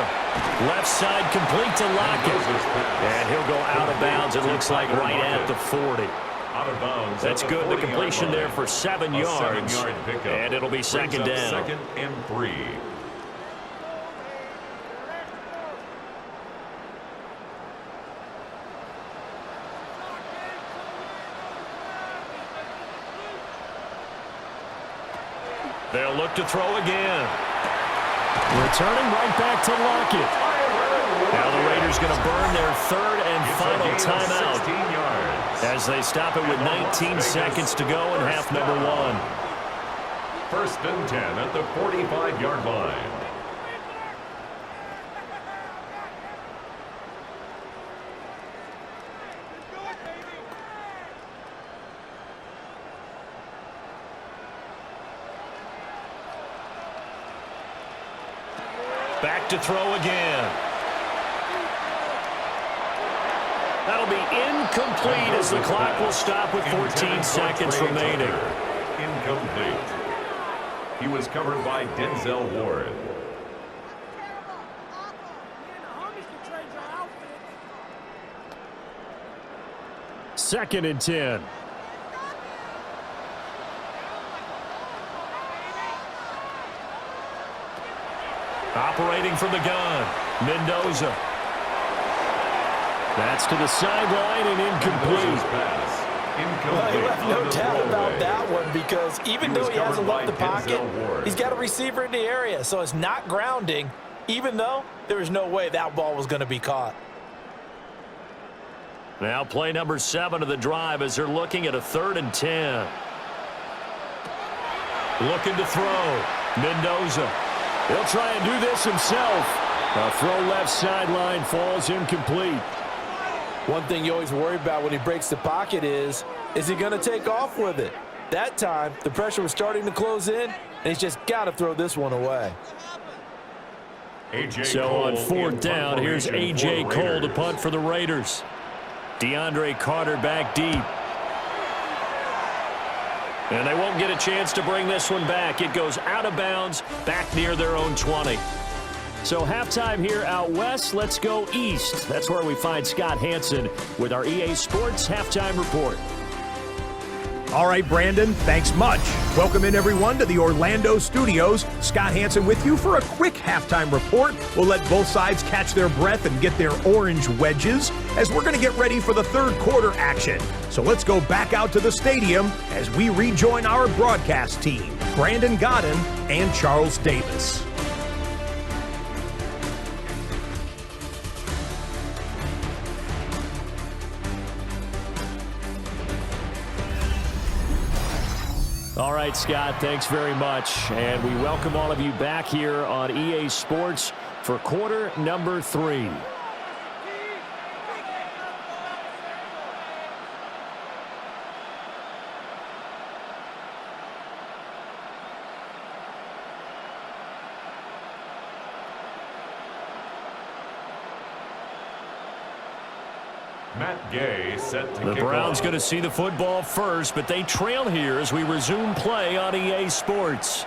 Left side complete to Lockett. And he'll go out of bounds, it looks like, right at the 40. Out of bounds. That's good. The completion there for 7 yards. 7-yard pickup. And it'll be second down. Second and 3. They'll look to throw again. Returning right back to Lockett. Now the Raiders going to burn their third and final timeout as they stop it with 19 seconds to go in half number 1. First and 10 at the 45-yard line. Back to throw again. That'll be incomplete as the clock will stop with 14 seconds remaining. Incomplete. He was covered by Denzel Ward. Second and 10. Operating from the gun, Mendoza. That's to the sideline and incomplete. Well, you have no doubt about that one because even though he hasn't left the pocket, he's got a receiver in the area, so it's not grounding, even though there is no way that ball was going to be caught. Now play number 7 of the drive as they're looking at a 3rd and 10. Looking to throw, Mendoza. He'll try and do this himself. A throw left sideline falls incomplete. One thing you always worry about when he breaks the pocket is he going to take off with it? That time, the pressure was starting to close in, and he's just got to throw this one away. So on 4th down, here's A.J. Cole to punt for the Raiders. DeAndre Carter back deep. And they won't get a chance to bring this one back. It goes out of bounds, back near their own 20. So halftime here out west. Let's go east. That's where we find Scott Hansen with our EA Sports Halftime Report. All right, Brandon, thanks much. Welcome in, everyone, to the Orlando studios. Scott Hansen with you for a quick halftime report. We'll let both sides catch their breath and get their orange wedges as we're going to get ready for the third quarter action. So let's go back out to the stadium as we rejoin our broadcast team, Brandon Godden and Charles Davis. All right, Scott, thanks very much. And we welcome all of you back here on EA Sports for quarter number 3. Matt Gay set to The kick Browns off. going to see the football first, but they trail here as we resume play on EA Sports.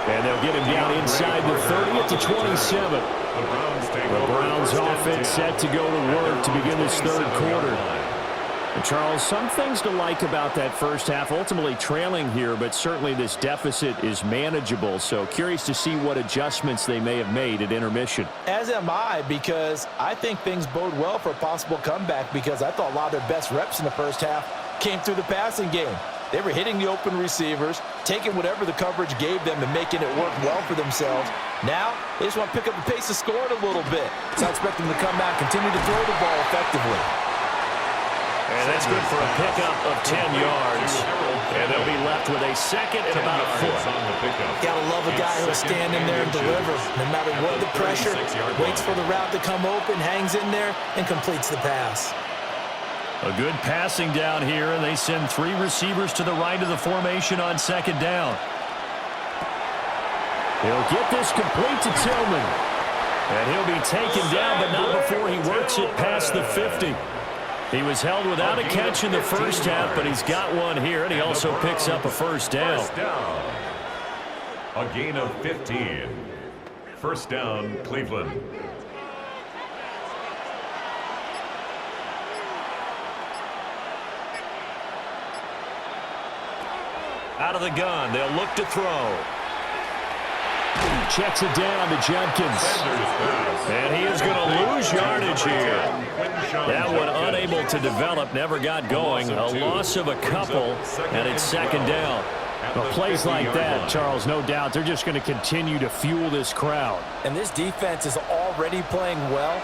And they'll get him down inside the 30 at the 27. The Browns offense set to go to work to begin this third quarter. And Charles, some things to like about that first half. Ultimately trailing here, but certainly this deficit is manageable. So curious to see what adjustments they may have made at intermission. As am I, because I think things bode well for a possible comeback because I thought a lot of their best reps in the first half came through the passing game. They were hitting the open receivers, taking whatever the coverage gave them and making it work well for themselves. Now, they just want to pick up the pace of scoring a little bit. So I expect them to come back, continue to throw the ball effectively. And that's good for a pickup of 10 yards. And they'll be left with a second and about a foot. Gotta love a guy who'll stand in there and deliver. No matter what the pressure, waits for the route to come open, hangs in there, and completes the pass. A good passing down here, and they send 3 receivers to the right of the formation on second down. He'll get this complete to Tillman. And he'll be taken down, but not before he works it past the 50. He was held without a catch in the first half, but he's got one here, and he also picks up a first down. A gain of 15. First down, Cleveland. Out of the gun, they'll look to throw. Checks it down to Jenkins. And he is going to lose yardage here. That one unable to develop, never got going. A loss of a couple, and it's second down. Well, plays like that, Charles, no doubt, they're just going to continue to fuel this crowd. And this defense is already playing well,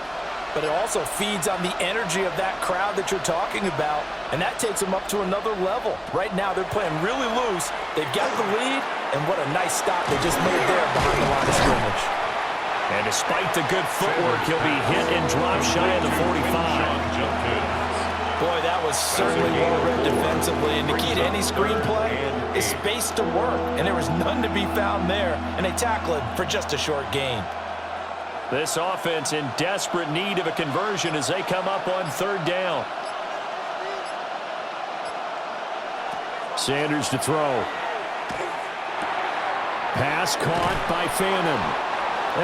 but it also feeds on the energy of that crowd that you're talking about, and that takes them up to another level. Right now, they're playing really loose. They've got the lead, and what a nice stop they just made there behind the line of scrimmage. And despite the good footwork, he'll be hit and drop shy of the 45. Boy, that was certainly well read defensively, and the key to any screenplay is space to work, and there was none to be found there, and they tackle it for just a short gain. This offense in desperate need of a conversion as they come up on third down. Sanders to throw. Pass caught by Fannin.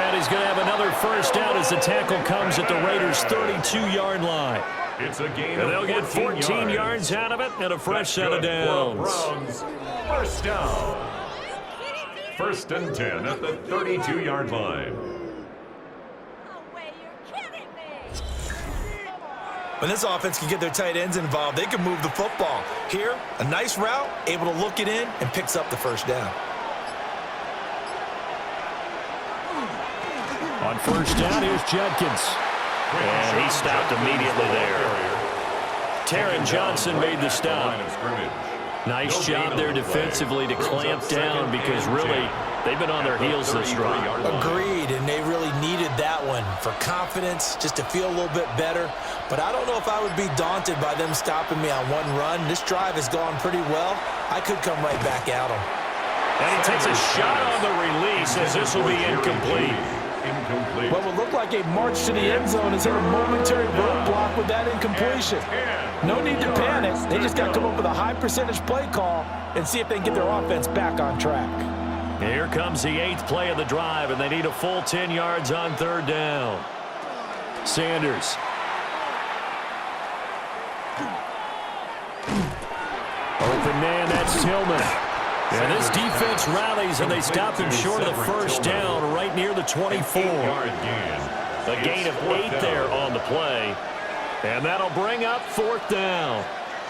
And he's going to have another first down as the tackle comes at the Raiders' 32-yard line. It's a gain And they'll of get 14 yards out of it and a fresh set of downs. First down. 1st and 10 at the 32-yard line. When this offense can get their tight ends involved, they can move the football. Here, a nice route, able to look it in, and picks up the first down. On first down, here's Jenkins. And he stopped immediately there. Taron Johnson made the stop. Nice job there defensively to clamp down because really they've been on their heels this drive. Agreed, and they really needed that one for confidence, just to feel a little bit better. But I don't know if I would be daunted by them stopping me on one run. This drive has gone pretty well. I could come right back at them. And he takes a shot on the release as this will be incomplete. What would look like a march to the end zone has hit a momentary roadblock with that incompletion. No need to panic. They just got to come up with a high percentage play call and see if they can get their offense back on track. Here comes the 8th play of the drive, and they need a full 10 yards on third down. Sanders. Open man, that's Tillman. And this defense rallies, and they stop them short of the first down right near the 24. A gain of 8 there on the play. And that'll bring up 4th down.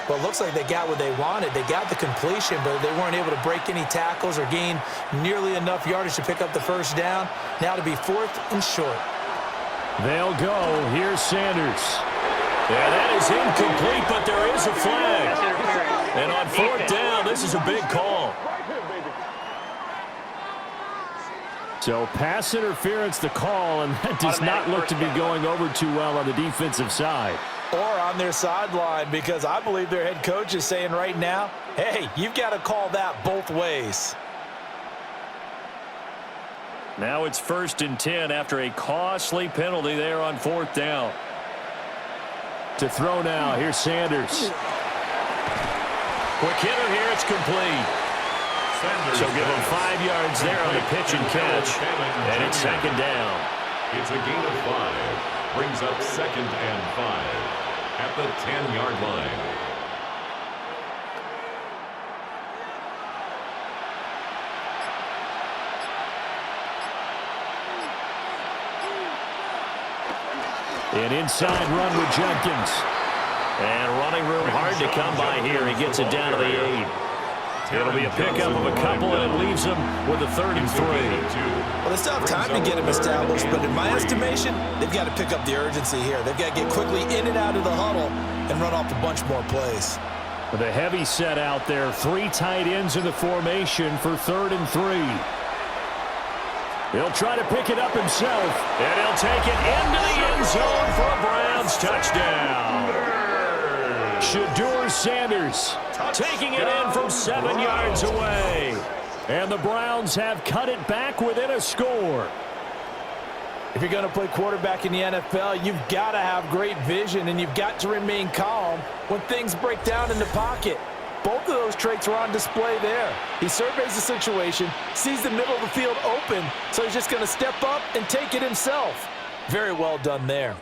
Well, it looks like they got what they wanted. They got the completion, but they weren't able to break any tackles or gain nearly enough yardage to pick up the first down. Now to be 4th and short. They'll go. Here's Sanders. Yeah, that is incomplete, but there is a flag. And on 4th down, this is a big call. So pass interference the call, and that does not look to be going over too well on the defensive side. Or on their sideline, because I believe their head coach is saying right now, hey, you've got to call that both ways. Now it's 1st and 10 after a costly penalty there on 4th down. To throw now, here's Sanders. Quick hitter here, it's complete. So give him 5 yards there on the pitch and catch. And it's 2nd down. It's a gain of 5. Brings up 2nd and 5 at the 10-yard line. An inside run with Jenkins. And running room hard to come by here. He gets it down to the 8. It'll be a pickup of a couple, and it leaves him with a 3rd and 3. Well, they still have time to get him established, but in my estimation, they've got to pick up the urgency here. They've got to get quickly in and out of the huddle and run off a bunch more plays. With a heavy set out there, 3 tight ends in the formation for 3rd and 3. He'll try to pick it up himself, and he'll take it into the end zone for a Browns touchdown. Shedeur Sanders taking it in from 7 yards away. And the Browns have cut it back within a score. If you're going to play quarterback in the NFL, you've got to have great vision, and you've got to remain calm when things break down in the pocket. Both of those traits were on display there. He surveys the situation, sees the middle of the field open, so he's just going to step up and take it himself. Very well done there.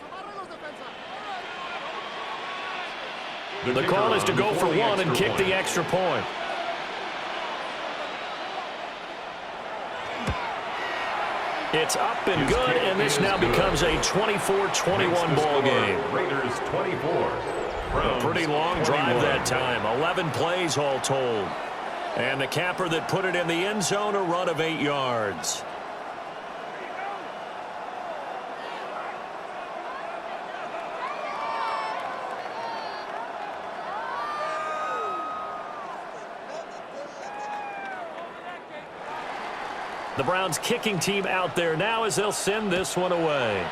The call is to go for 1 and kick the extra point. It's up and good, and this now becomes a 24-21 ball game. Raiders 24. A pretty long drive that time. 11 plays all told. And the capper that put it in the end zone, a run of 8 yards. The Browns kicking team out there now as they'll send this one away.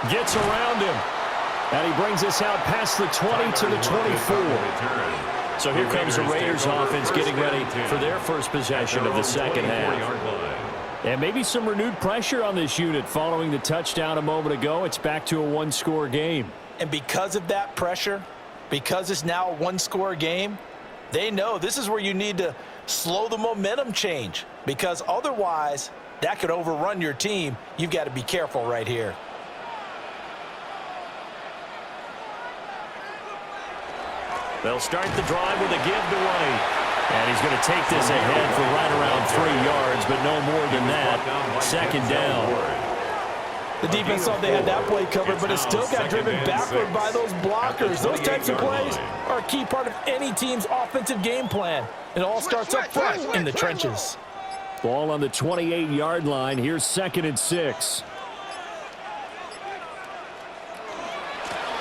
Gets around him. And he brings us out past the 20 to the 24. So here comes the Raiders offense getting ready for their first possession of the second half. And maybe some renewed pressure on this unit following the touchdown a moment ago. It's back to a one-score game. And because of that pressure, because it's now a one-score game, they know this is where you need to slow the momentum change, because otherwise that could overrun your team. You've got to be careful right here. They'll start the drive with a give to White. And he's going to take this ahead for right around 3 yards, but no more than that. Second down. The defense thought they had that play covered, but it still got driven backward by those blockers. Those types of plays are a key part of any team's offensive game plan. It all starts up front in the trenches. Ball on the 28-yard line. Here's 2nd and 6.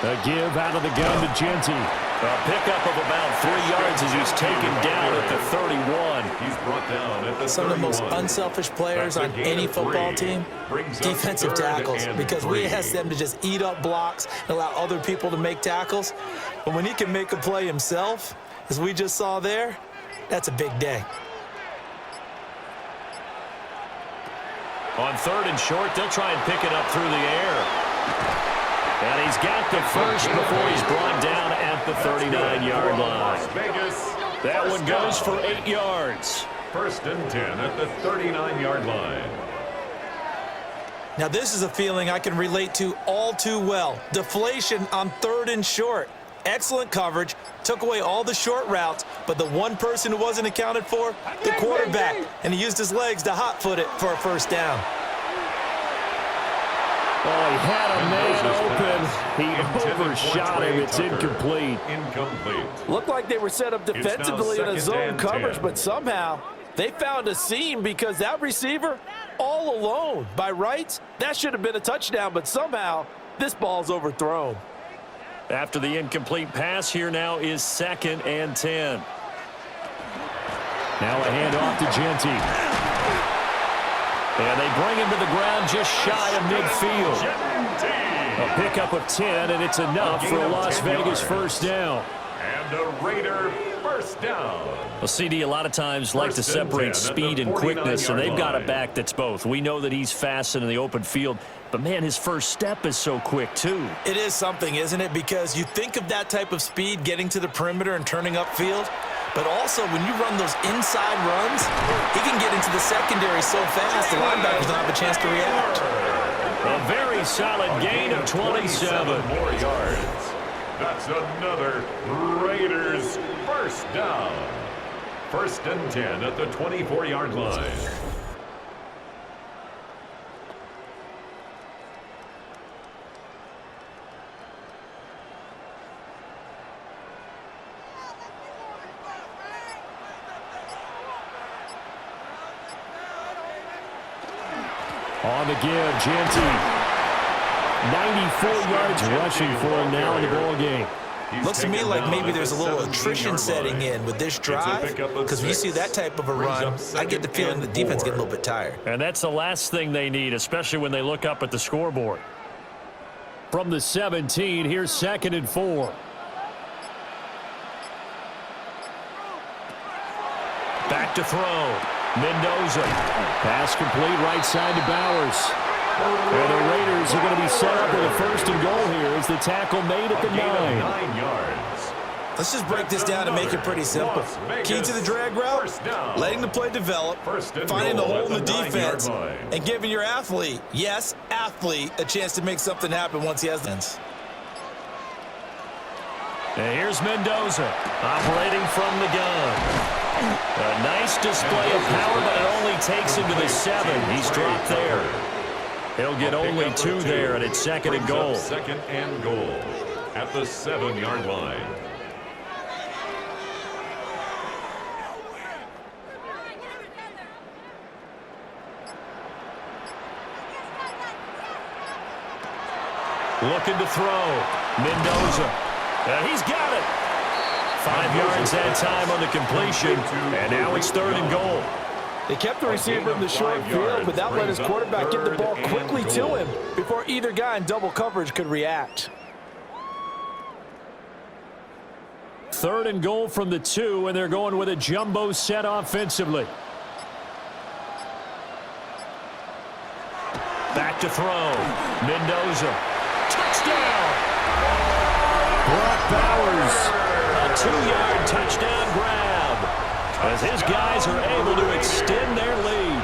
A give out of the gun to Genty. A pickup of about 3 yards as he's taken down at the 31. He's brought down at the 31. Some of the most unselfish players on any football team, defensive tackles, because we ask them to just eat up blocks and allow other people to make tackles. But when he can make a play himself, as we just saw there, that's a big day. On 3rd and short, they'll try and pick it up through the air. And he's got the first before he's brought down at the 39-yard line. That one goes for 8 yards. 1st and 10 at the 39-yard line. Now this is a feeling I can relate to all too well. Deflation on 3rd and short. Excellent coverage, took away all the short routes, but the one person who wasn't accounted for, the quarterback, and he used his legs to hot-foot it for a first down. Oh, he had a man open. He overshot him. It's incomplete. Looked like they were set up defensively in a zone coverage, but somehow they found a seam because that receiver all alone. By rights, that should have been a touchdown, but somehow this ball's overthrown. After the incomplete pass, here now is 2nd and 10. Now a handoff to Genty. And they bring him to the ground just shy of midfield. A pickup of 10, and it's enough for a Las Vegas first down. And a Raider first down. Well, CD a lot of times like to separate speed and quickness, and they've got a back that's both. We know that he's fast in the open field, but, man, his first step is so quick, too. It is something, isn't it? Because you think of that type of speed getting to the perimeter and turning upfield, but also when you run those inside runs, he can get into the secondary so fast the linebackers don't have a chance to react. A very solid gain of 27. More yards. That's another Raiders first down. 1st and 10 at the 24-yard line. On the give, Genty. 94 yards rushing for him now in the ball game. Looks to me like maybe there's a little attrition setting in with this drive, because when you see that type of a run, I get the feeling the defense gets a little bit tired. And that's the last thing they need, especially when they look up at the scoreboard. From the 17, here's 2nd and 4. Back to throw. Mendoza. Pass complete right side to Bowers. And the Raiders are going to be set up with a 1st and goal here as the tackle made at the 9. 9 yards. Let's just break this down and make it pretty simple. Key to the drag route, letting the play develop, finding the hole in the defense, and giving your athlete, yes, athlete, a chance to make something happen once he has it. And here's Mendoza operating from the gun. A nice display of power, but it only takes him to the 7. He's dropped there. He'll get only 2 there, and it's second and goal. Second and goal at the 7-yard line. Looking to throw. Mendoza. He's got it. 5 yards that time on the completion, and now it's third and goal. They kept the receiver in the short field, but that let his quarterback get the ball quickly to him before either guy in double coverage could react. Third and goal from the 2, and they're going with a jumbo set offensively. Back to throw. Mendoza. Touchdown! Brock Bowers. A 2-yard touchdown grab as his guys are able to extend their lead.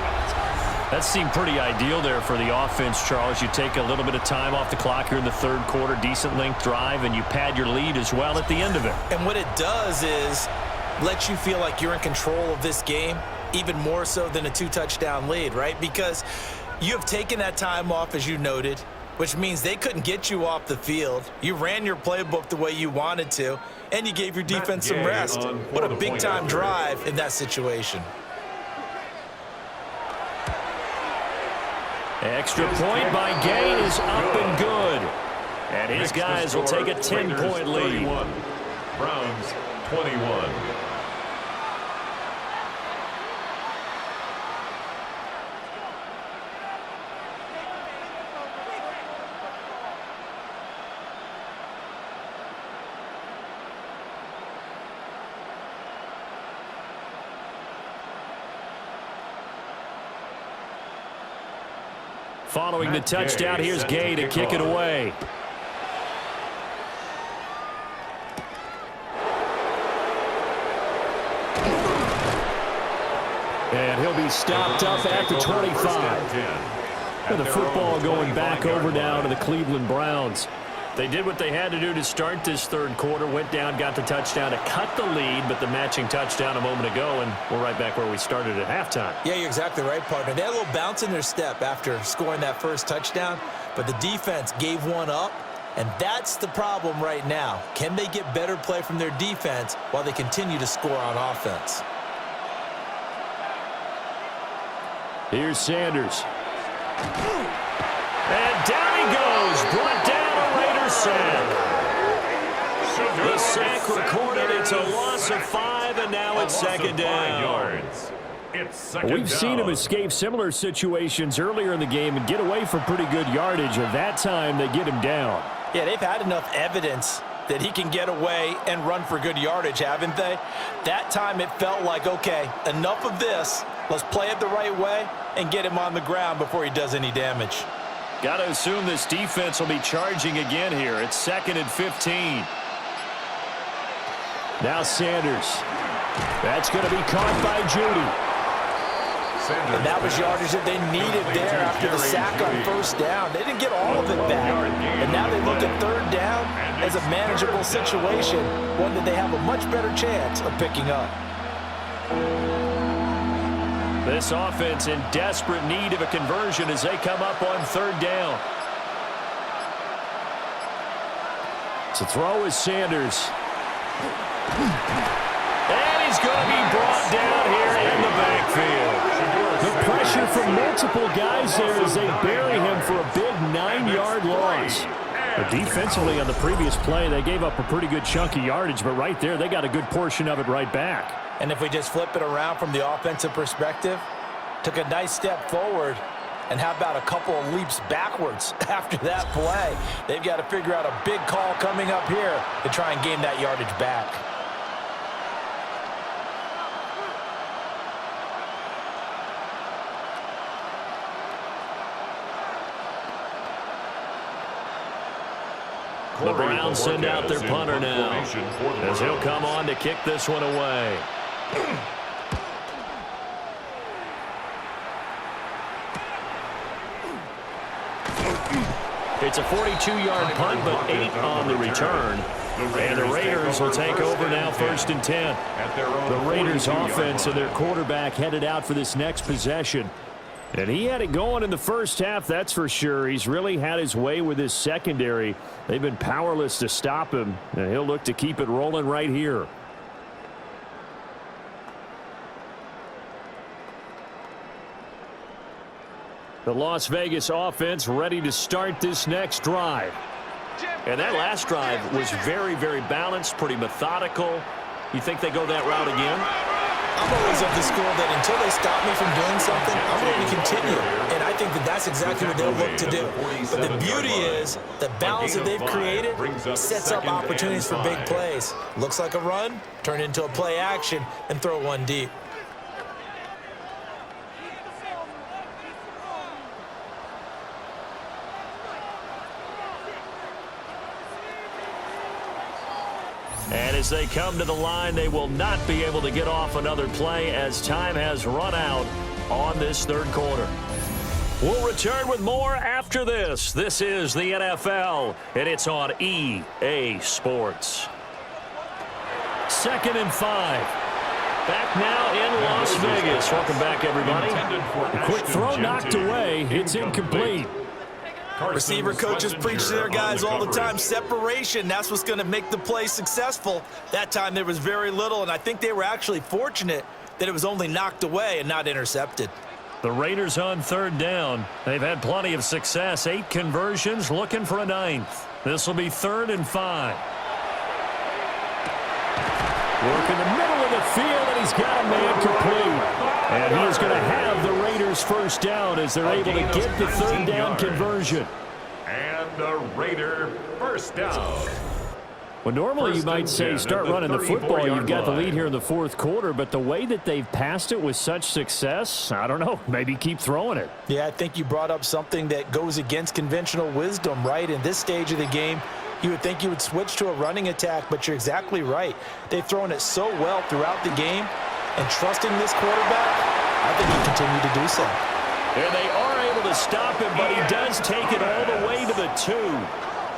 That seemed pretty ideal there for the offense, Charles. You take a little bit of time off the clock here in the third quarter, decent length drive, and you pad your lead as well at the end of it. And what it does is let you feel like you're in control of this game, even more so than a 2-touchdown lead, right? Because you have taken that time off, as you noted, which means they couldn't get you off the field. You ran your playbook the way you wanted to, and you gave your defense some rest. What a big-time drive in that situation. Extra point by Gain is up and good. And his guys will take a 10-point lead. Browns 21. Following the touchdown, here's Gay to kick it away. And he'll be stopped up at the 25. With the football going back over now to the Cleveland Browns. They did what they had to do to start this third quarter, went down, got the touchdown to cut the lead, but the matching touchdown a moment ago, and we're right back where we started at halftime. Yeah, you're exactly right, partner. They had a little bounce in their step after scoring that first touchdown, but the defense gave one up, and that's the problem right now. Can they get better play from their defense while they continue to score on offense? Here's Sanders. And down he goes, brought down. Sack. The sack recorded. It's a loss of 5, and now it's second down. We've seen him escape similar situations earlier in the game and get away from pretty good yardage, and that time they get him down. Yeah, they've had enough evidence that he can get away and run for good yardage, haven't they? That time it felt like, okay, enough of this. Let's play it the right way and get him on the ground before he does any damage. Got to assume this defense will be charging again here. It's 2nd and 15. Now Sanders. That's going to be caught by Judy. And that was yardage that they needed there after the sack on first down. They didn't get all of it back. And now they look at third down as a manageable situation, one that they have a much better chance of picking up. This offense in desperate need of a conversion as they come up on third down. To throw is Sanders. And he's going to be brought down here in the backfield. The pressure from multiple guys there as they bury him for a big 9-yard loss. But defensively on the previous play, they gave up a pretty good chunk of yardage, but right there, they got a good portion of it right back. And if we just flip it around from the offensive perspective, took a nice step forward, and how about a couple of leaps backwards after that play? They've got to figure out a big call coming up here to try and gain that yardage back. The Browns send out their punter now as he'll come on to kick this one away. It's a 42-yard punt, but 8 on the return. And the Raiders will take over now, 1st and 10. The Raiders offense and their quarterback headed out for this next possession. And he had it going in the first half, that's for sure. He's really had his way with his secondary. They've been powerless to stop him, and he'll look to keep it rolling right here. The Las Vegas offense ready to start this next drive. And that last drive was very, very balanced, pretty methodical. You think they go that route again? I'm always of the school that until they stop me from doing something, I'm going to continue. And I think that that's exactly what they'll look to do. But the beauty is the balance that they've created sets up opportunities for big plays. Looks like a run, turn into a play action, and throw one deep. And as they come to the line, they will not be able to get off another play as time has run out on this third quarter. We'll return with more after this. This is the NFL, and it's on EA Sports. 2nd and 5. Back now in Las Vegas. Welcome back, everybody. A quick throw knocked away. It's incomplete. Receiver coaches preach to their guys all the time. Separation, that's what's going to make the play successful. That time there was very little, and I think they were actually fortunate that it was only knocked away and not intercepted. The Raiders on 3rd down. They've had plenty of success. 8 conversions, looking for a 9th. This will be 3rd and 5. Work in the middle of the field, and he's got a man complete. And he is going to have the Raiders 1st down as they're able to get the 3rd down conversion. And the Raider 1st down. Well, normally you might say start running the football. You've got the lead here in the 4th quarter, but the way that they've passed it with such success, I don't know, maybe keep throwing it. Yeah, I think you brought up something that goes against conventional wisdom, right? In this stage of the game, you would think you would switch to a running attack, but you're exactly right. They've thrown it so well throughout the game, and trusting this quarterback, I think he continued to do so. And they are able to stop him, but he does take it all the way to the 2.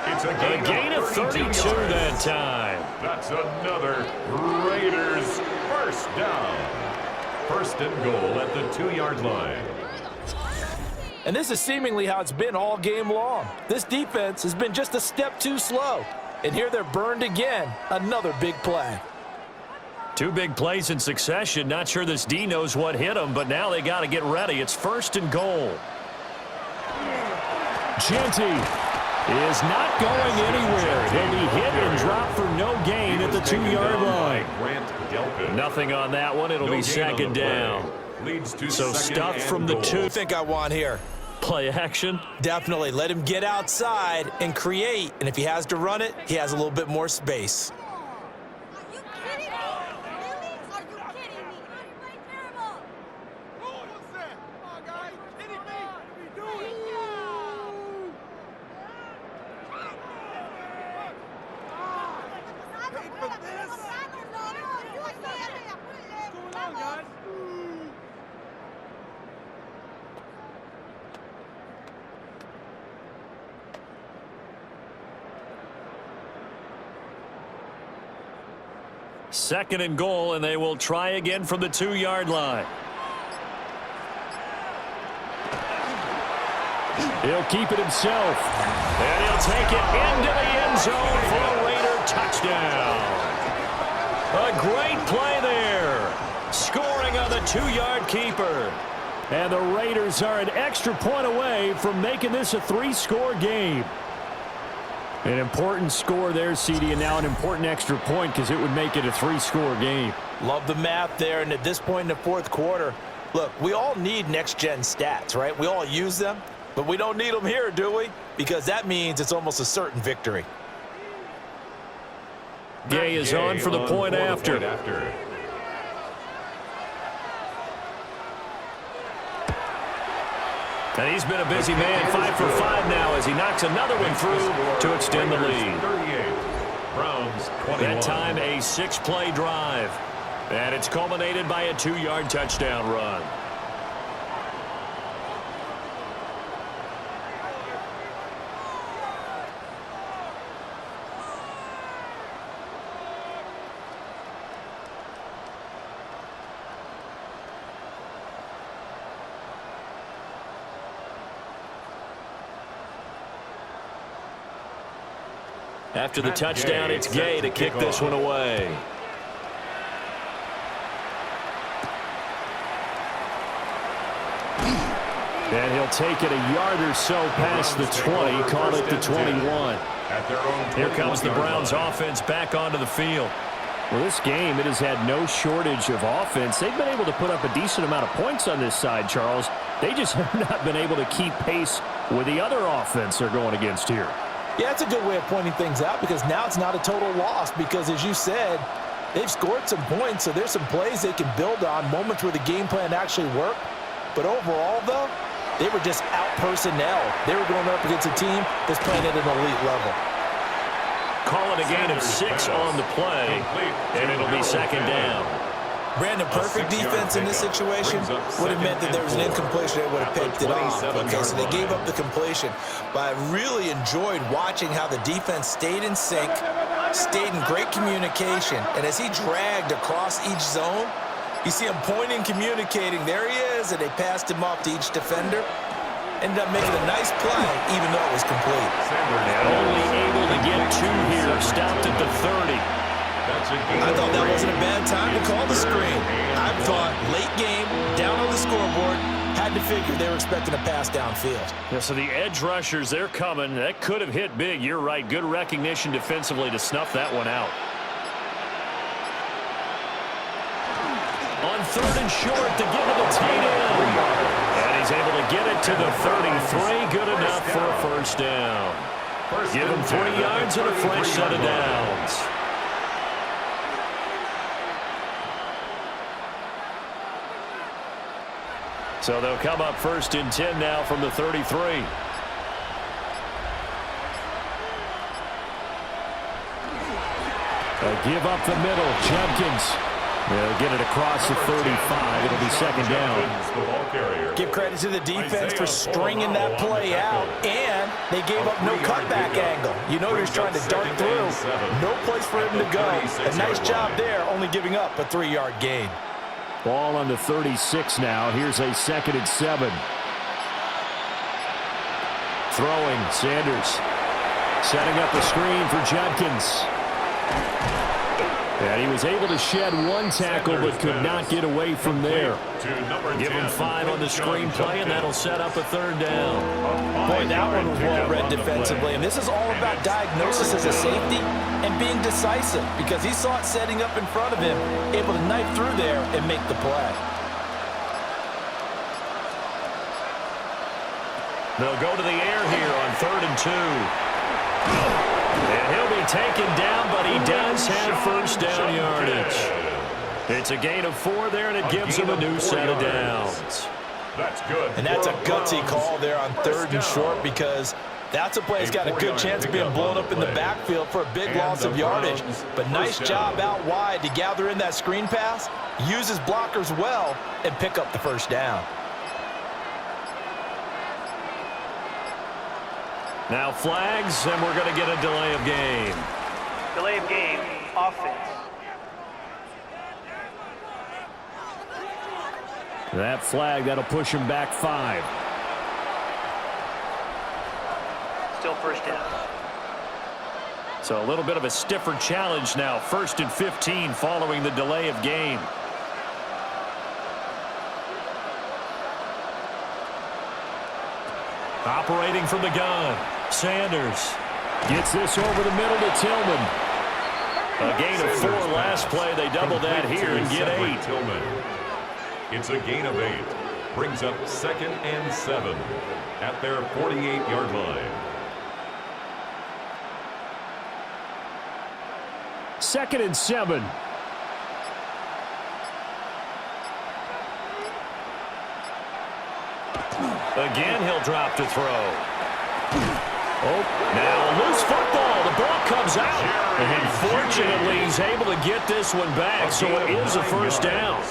It's a gain of 32 that time. That's another Raiders 1st down. 1st and goal at the 2-yard line. And this is seemingly how it's been all game long. This defense has been just a step too slow. And here they're burned again. Another big play. 2 big plays in succession. Not sure this D knows what hit him, but now they got to get ready. It's 1st and goal. Genty is not going anywhere. He'll be hit and dropped for no gain at the 2-yard line. Nothing on that one. It'll be 2nd down. So stuff from the 2. What do you think I want here? Play action. Definitely. Let him get outside and create. And if he has to run it, he has a little bit more space. Second and goal, and they will try again from the 2-yard line. He'll keep it himself, and he'll take it into the end zone for a Raider touchdown. A great play there, scoring on the 2-yard keeper. And the Raiders are an extra point away from making this a 3-score game. An important score there, CD, and now an important extra point because it would make it a 3-score game. Love the math there, and at this point in the 4th quarter, look, we all need next-gen stats, right? We all use them, but we don't need them here, do we? Because that means it's almost a certain victory. Gay is on for the point after. And he's been a busy man, 5 for 5 now as he knocks another one through to extend the lead. That time a 6-play drive. And it's culminated by a 2-yard touchdown run. After the touchdown, it's Gay to kick this one away. And he'll take it a yard or so past the 20, call it the 21. Here comes the Browns offense back onto the field. Well, this game, it has had no shortage of offense. They've been able to put up a decent amount of points on this side, Charles. They just have not been able to keep pace with the other offense they're going against here. Yeah, it's a good way of pointing things out because now it's not a total loss because, as you said, they've scored some points, so there's some plays they can build on, moments where the game plan actually worked. But overall, though, they were just out-personnel. They were going up against a team that's playing at an elite level. Call it a gain of 6 on the play, and it'll be second down. Brandon, perfect defense in this situation would have meant that there was an incompletion. They would have picked it off. Okay, so they gave up the completion. But I really enjoyed watching how the defense stayed in sync, stayed in great communication. And as he dragged across each zone, you see him pointing, communicating. There he is, and they passed him off to each defender. Ended up making a nice play, even though it was complete. And only able to get 2 here. Stopped at the 30. I thought that wasn't a bad time to call the screen. I thought late game, down on the scoreboard, had to figure they were expecting a pass downfield. Yeah, so the edge rushers, they're coming. That could have hit big. You're right. Good recognition defensively to snuff that one out. On 3rd and short to get to the tight end. And he's able to get it to the 33. Good enough for a first down. Give him 3 yards and a fresh set of downs. So they'll come up 1st and 10 now from the 33. Give up the middle. Judkins. They'll get it across the 35. It'll be second down. Give credit to the defense for stringing that play out, and they gave up no cutback angle. You know he was trying to dart through. No place for him to go. A nice job there, only giving up a 3-yard gain. Ball on the 36 now. Here's a 2nd and 7. Throwing, Sanders. Setting up the screen for Judkins. And he was able to shed 1 tackle, but could not get away from there. Give him 5 on the screenplay, and that'll set up a 3rd down. Boy, that one was well read defensively. And this is all about diagnosis as a safety and being decisive because he saw it setting up in front of him, able to knife through there and make the play. They'll go to the air here on 3rd and 2. And he'll be taken down, but he does have first down yardage. It's a gain of 4 there, and it gives him a new set of downs. That's good. And that's a gutsy call there on 3rd and short because that's a play that's got a good chance of being blown up in the backfield for a big loss of yardage. But nice job out wide to gather in that screen pass, use his blockers well, and pick up the first down. Now flags, and we're going to get a delay of game. Delay of game, offense. That flag, that'll push him back 5. Still first down. So a little bit of a stiffer challenge now. 1st and 15 following the delay of game. Operating from the gun, Sanders Gets this over the middle to Tillman. A gain of 4 last play. They double that here and get 8. It's a gain of 8. Brings up 2nd and 7 at their 48-yard line. 2nd and 7. Again, he'll drop to throw. Oh, now loose football. The ball comes out. And fortunately, he's able to get this one back, so it is a first down.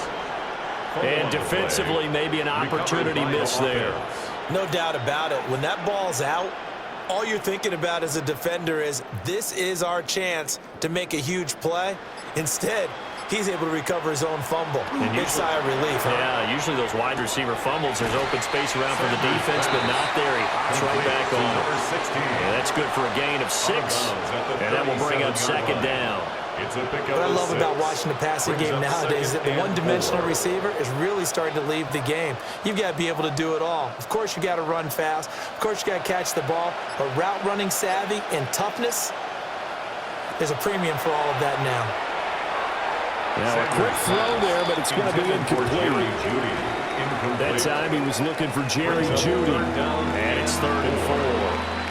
And defensively, maybe an opportunity miss there. No doubt about it. When that ball's out, all you're thinking about as a defender is, this is our chance to make a huge play. Instead, he's able to recover his own fumble. Big sigh of relief. Huh? Yeah, usually those wide receiver fumbles, there's open space around for the defense, but not there. He hops right back on it. Yeah, that's good for a gain of 6, and that will bring up second down. What I love about watching the passing game nowadays is that the one-dimensional receiver is really starting to leave the game. You've got to be able to do it all. Of course, you got to run fast. Of course, you got to catch the ball. But route running savvy and toughness, there's a premium for all of that now. Now, a quick throw there, but it's going to be incomplete. That time he was looking for Jerry Jeudy. And it's 3rd and 4.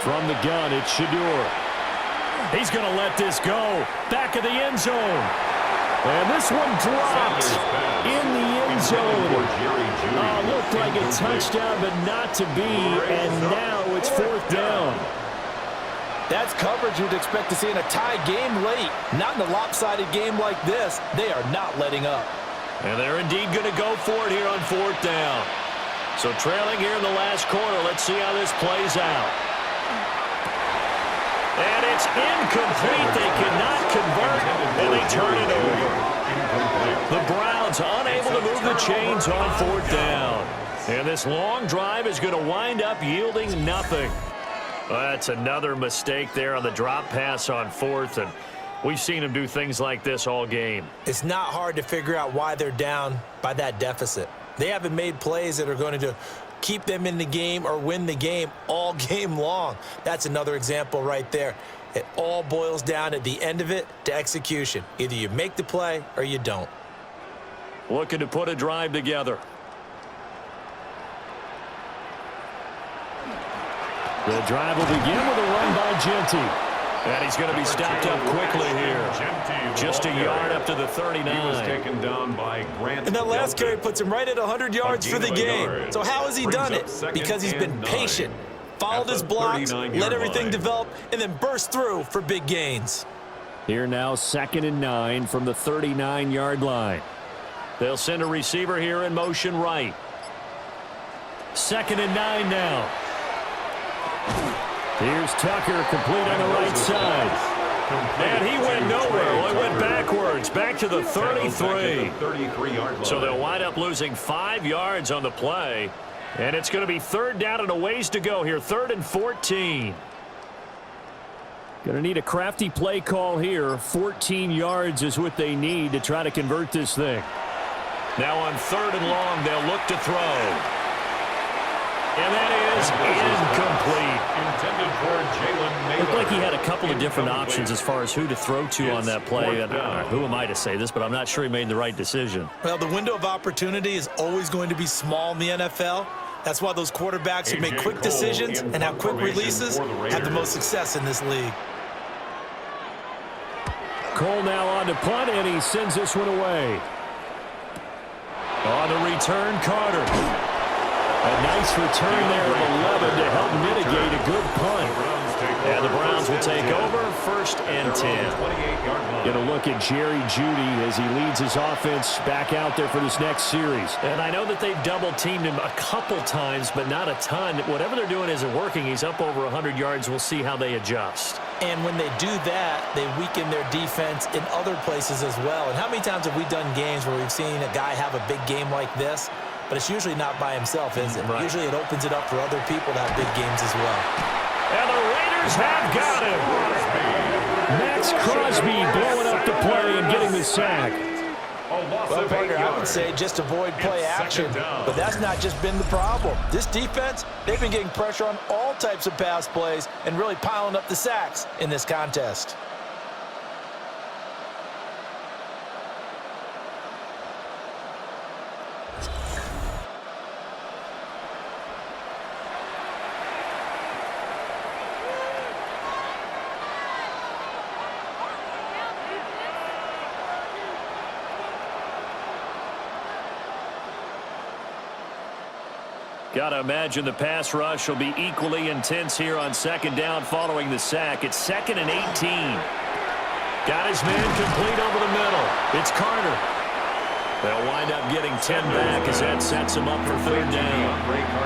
From the gun, it's Shedeur. He's going to let this go. Back of the end zone. And this one dropped in the end zone. Looked like a touchdown, but not to be. And now it's 4th down. That's coverage you'd expect to see in a tie game late. Not in a lopsided game like this. They are not letting up. And they're indeed going to go for it here on 4th down. So trailing here in the last quarter. Let's see how this plays out. And it's incomplete. They cannot convert, and they turn it over. The Browns unable to move the chains on 4th down. And this long drive is going to wind up yielding nothing. That's another mistake there on the drop pass on 4th, and we've seen them do things like this all game. It's not hard to figure out why they're down by that deficit. They haven't made plays that are going to keep them in the game or win the game all game long. That's another example right there. It all boils down at the end of it to execution. Either you make the play or you don't. Looking to put a drive together. The drive will begin with a run by Genty. And he's going to be stopped up quickly here. Just a yard up to the 39. He was taken down by Grant. And that last carry puts him right at 100 yards for the game. So how has he done it? Because he's been patient, followed his blocks, let everything develop, and then burst through for big gains. Here now, 2nd and 9 from the 39-yard line. They'll send a receiver here in motion right. 2nd and 9 now. Here's Tucker, complete on the right side. And he went nowhere. Well, he went backwards, back to the 33. So they'll wind up losing 5 yards on the play. And it's going to be 3rd down and a ways to go here. 3rd and 14. Going to need a crafty play call here. 14 yards is what they need to try to convert this thing. Now on 3rd and long, they'll look to throw. And that is incomplete. Intended for Jalen Naylor. Looked like he had a couple of different options as far as who to throw to on that play. Who am I to say this, but I'm not sure he made the right decision. Well, the window of opportunity is always going to be small in the NFL. That's why those quarterbacks who make quick decisions and have quick releases have the most success in this league. Cole now on to punt, and he sends this one away. On the return, Carter. A nice return there of 11 to help mitigate a good punt. And the Browns will take over 1st and 10. Going to look at Jerry Jeudy as he leads his offense back out there for this next series. And I know that they've double-teamed him a couple times, but not a ton. Whatever they're doing isn't working. He's up over 100 yards. We'll see how they adjust. And when they do that, they weaken their defense in other places as well. And how many times have we done games where we've seen a guy have a big game like this? But it's usually not by himself, is it? Right. Usually it opens it up for other people to have big games as well. And the Raiders have got him. Max Crosby blowing up the play and getting the sack. Well, partner, I would say just avoid play action, but that's not just been the problem. This defense, they've been getting pressure on all types of pass plays and really piling up the sacks in this contest. Got to imagine the pass rush will be equally intense here on 2nd down following the sack. It's 2nd and 18. Got his man complete over the middle. It's Carter. They'll wind up getting 10 back as that sets them up for third down.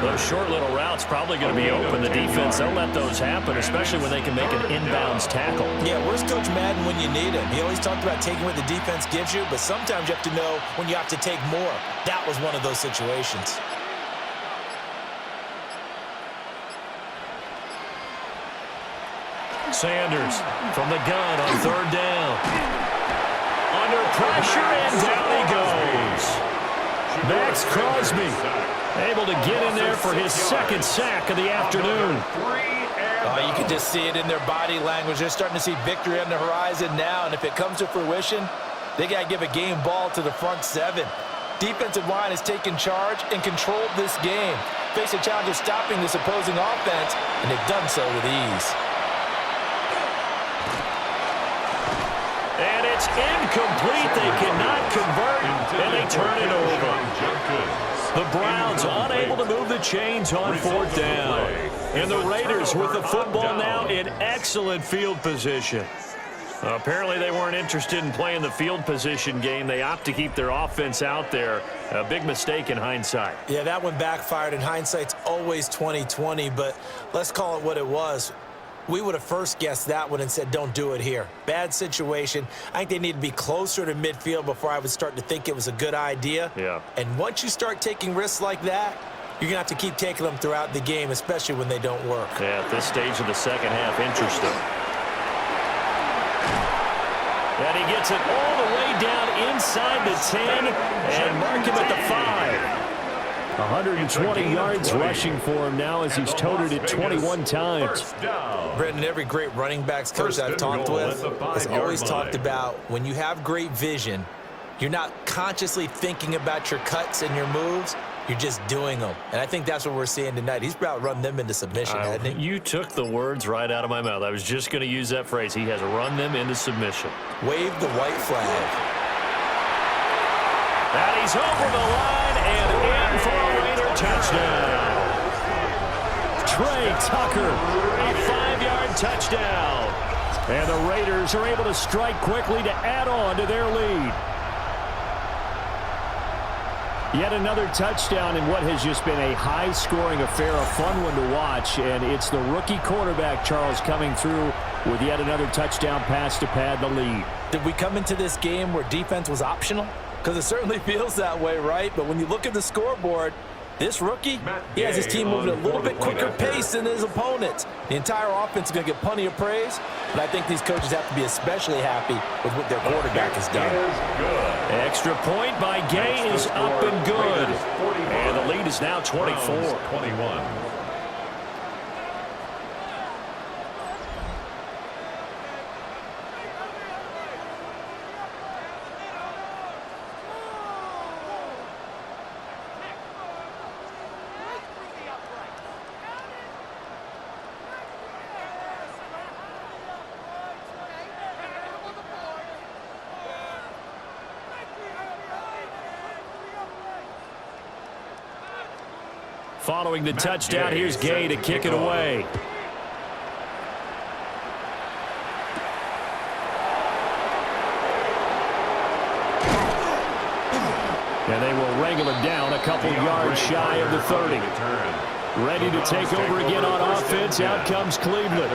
Those short little routes probably going to be open. The defense, they'll let those happen, especially when they can make an inbounds tackle. Yeah, where's Coach Madden when you need him? He always talked about taking what the defense gives you, but sometimes you have to know when you have to take more. That was one of those situations. Sanders from the gun on third down. Under pressure, and down he goes. Max Crosby able to get in there for his second sack of the afternoon. You can just see it in their body language. They're starting to see victory on the horizon now, and if it comes to fruition, they got to give a game ball to the front seven. Defensive line has taken charge and controlled this game. Face a challenge of stopping this opposing offense, and they've done so with ease. And it's incomplete. They cannot convert, and they turn it over. The Browns unable to move the chains on fourth down. And the Raiders with the football now in excellent field position. Apparently they weren't interested in playing the field position game. They opt to keep their offense out there. A big mistake in hindsight. Yeah, that one backfired, and hindsight's always 20/20, but let's call it what it was. We would have first guessed that one and said, don't do it here. Bad situation. I think they need to be closer to midfield before I would start to think it was a good idea. Yeah. And once you start taking risks like that, you're going to have to keep taking them throughout the game, especially when they don't work. Yeah, at this stage of the second half, interesting. And he gets it all the way down inside the 10 and mark him at the 5. 120 yards rushing for him now as he's toted it 21 times. Brendan, every great running backs coach I've talked with has always talked about when you have great vision, you're not consciously thinking about your cuts and your moves. You're just doing them. And I think that's what we're seeing tonight. He's about run them into submission, hasn't he? You took the words right out of my mouth. I was just going to use that phrase. He has run them into submission. Wave the white flag. And he's over the line and in for a Raider touchdown. Trey Tucker, a 5-yard touchdown. And the Raiders are able to strike quickly to add on to their lead. Yet another touchdown in what has just been a high-scoring affair, a fun one to watch. And it's the rookie quarterback, Charles, coming through with yet another touchdown pass to pad the lead. Did we come into this game where defense was optional? Because it certainly feels that way, right? But when you look at the scoreboard, this rookie, he has his team moving at a little bit quicker pace than his opponents. The entire offense is going to get plenty of praise, but I think these coaches have to be especially happy with what their quarterback has done. Extra point by Gay is up and good. And the lead is now 24-21. Following the touchdown, here's Gay to kick it away. And they will wrangle it down a couple yards shy of the 30. Ready to take over again on offense. Out comes Cleveland.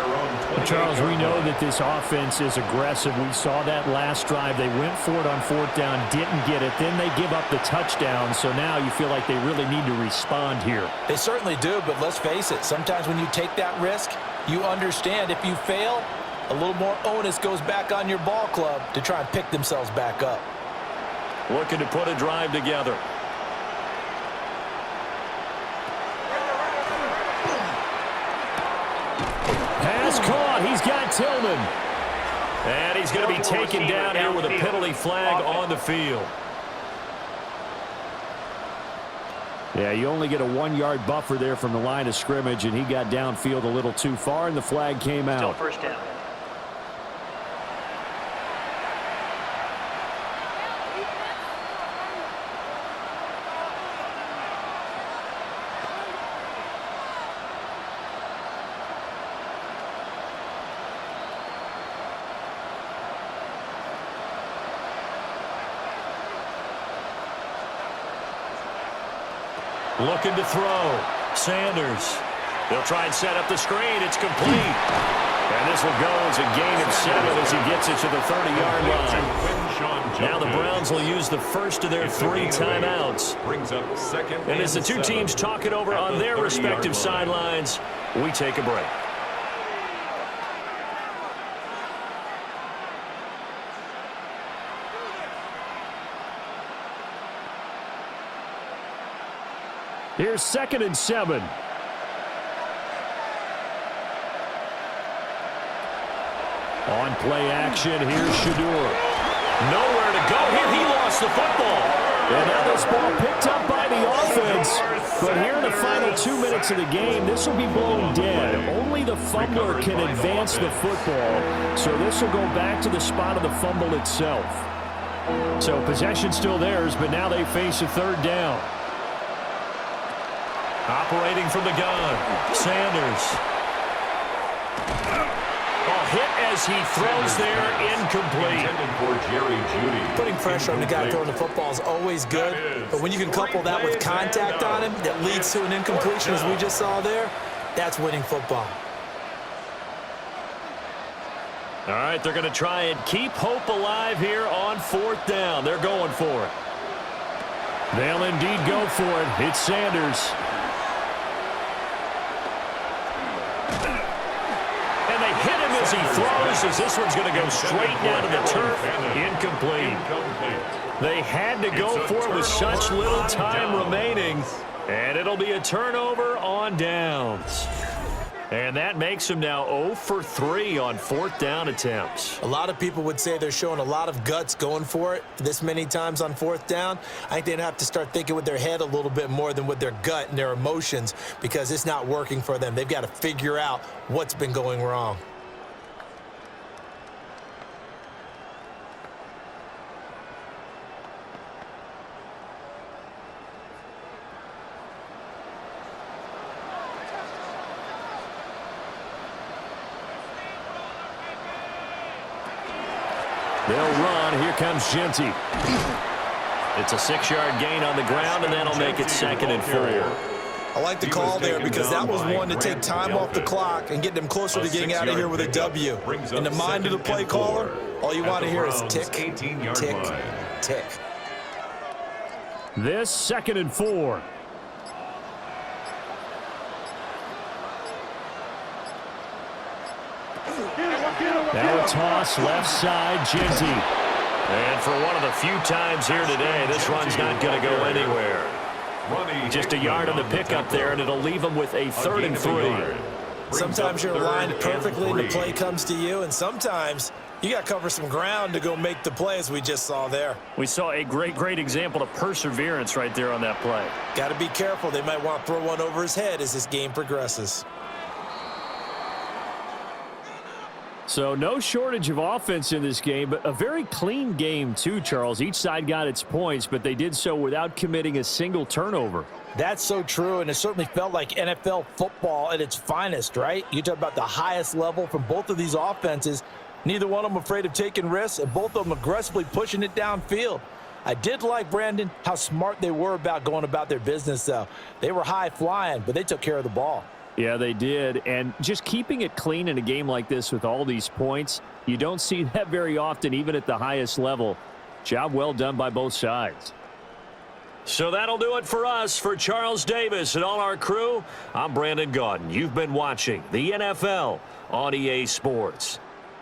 Charles, we know that this offense is aggressive. We saw that last drive. They went for it on fourth down, didn't get it. Then they give up the touchdown. So now you feel like they really need to respond here. They certainly do, but let's face it. Sometimes when you take that risk, you understand if you fail, a little more onus goes back on your ball club to try and pick themselves back up. Looking to put a drive together. Pass caught. He's got Tillman. And he's going to be taken down here with a penalty flag on the field. Yeah, you only get a 1-yard buffer there from the line of scrimmage, and he got downfield a little too far, and the flag came out. Still first down. Looking to throw. Sanders. They'll try and set up the screen. It's complete. And this will go as a gain of 7 as he gets it to the 30-yard line. Now the Browns will use the first of their 3 timeouts. And as the two teams talk it over on their respective sidelines, we take a break. Here's 2nd and 7. On play action, here's Shedeur. Nowhere to go here. He lost the football. And now this ball picked up by the offense. But here in the final 2 minutes of the game, this will be blown dead. Only the fumbler can advance the football. So this will go back to the spot of the fumble itself. So possession still theirs, but now they face a 3rd down. Operating from the gun. Sanders. Hit as he throws there, incomplete. Putting pressure on the guy throwing the football is always good, but when you can couple that with contact on him that leads to an incompletion as we just saw there, that's winning football. All right, they're going to try and keep hope alive here on 4th down. They're going for it. They'll indeed go for it. It's Sanders. As he throws, as this one's going to go straight down to the turf. Incomplete. They had to go for it with such little time remaining. And it'll be a turnover on downs. And that makes them now 0 for 3 on 4th down attempts. A lot of people would say they're showing a lot of guts going for it this many times on 4th down. I think they'd have to start thinking with their head a little bit more than with their gut and their emotions because it's not working for them. They've got to figure out what's been going wrong. They'll run. Here comes Genty. It's a 6-yard gain on the ground, and that'll make it 2nd and 4. I like the call there because that was one to take time off the clock and get them closer to getting out of here with a W. In the mind of the play caller, all you want to hear is tick, tick, tick. This 2nd and 4. Now a toss left side, Genty. And for one of the few times here today, this run's not going to go anywhere. Just a yard on the pickup there, and it'll leave them with a 3rd and 3. Sometimes you're aligned perfectly and the play comes to you, and sometimes you got to cover some ground to go make the play as we just saw there. We saw a great example of perseverance right there on that play. Got to be careful. They might want to throw one over his head as this game progresses. So no shortage of offense in this game, but a very clean game too, Charles. Each side got its points, but they did so without committing a single turnover. That's so true, and it certainly felt like NFL football at its finest, right? You talk about the highest level from both of these offenses. Neither one of them afraid of taking risks, and both of them aggressively pushing it downfield. I did like, Brandon, how smart they were about going about their business, though. They were high flying, but they took care of the ball. Yeah, they did. And just keeping it clean in a game like this with all these points, you don't see that very often, even at the highest level. Job well done by both sides. So that'll do it for us. For Charles Davis and all our crew, I'm Brandon Gaudin. You've been watching the NFL on EA Sports.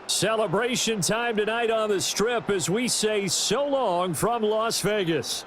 Celebration time tonight on the Strip as we say so long from Las Vegas.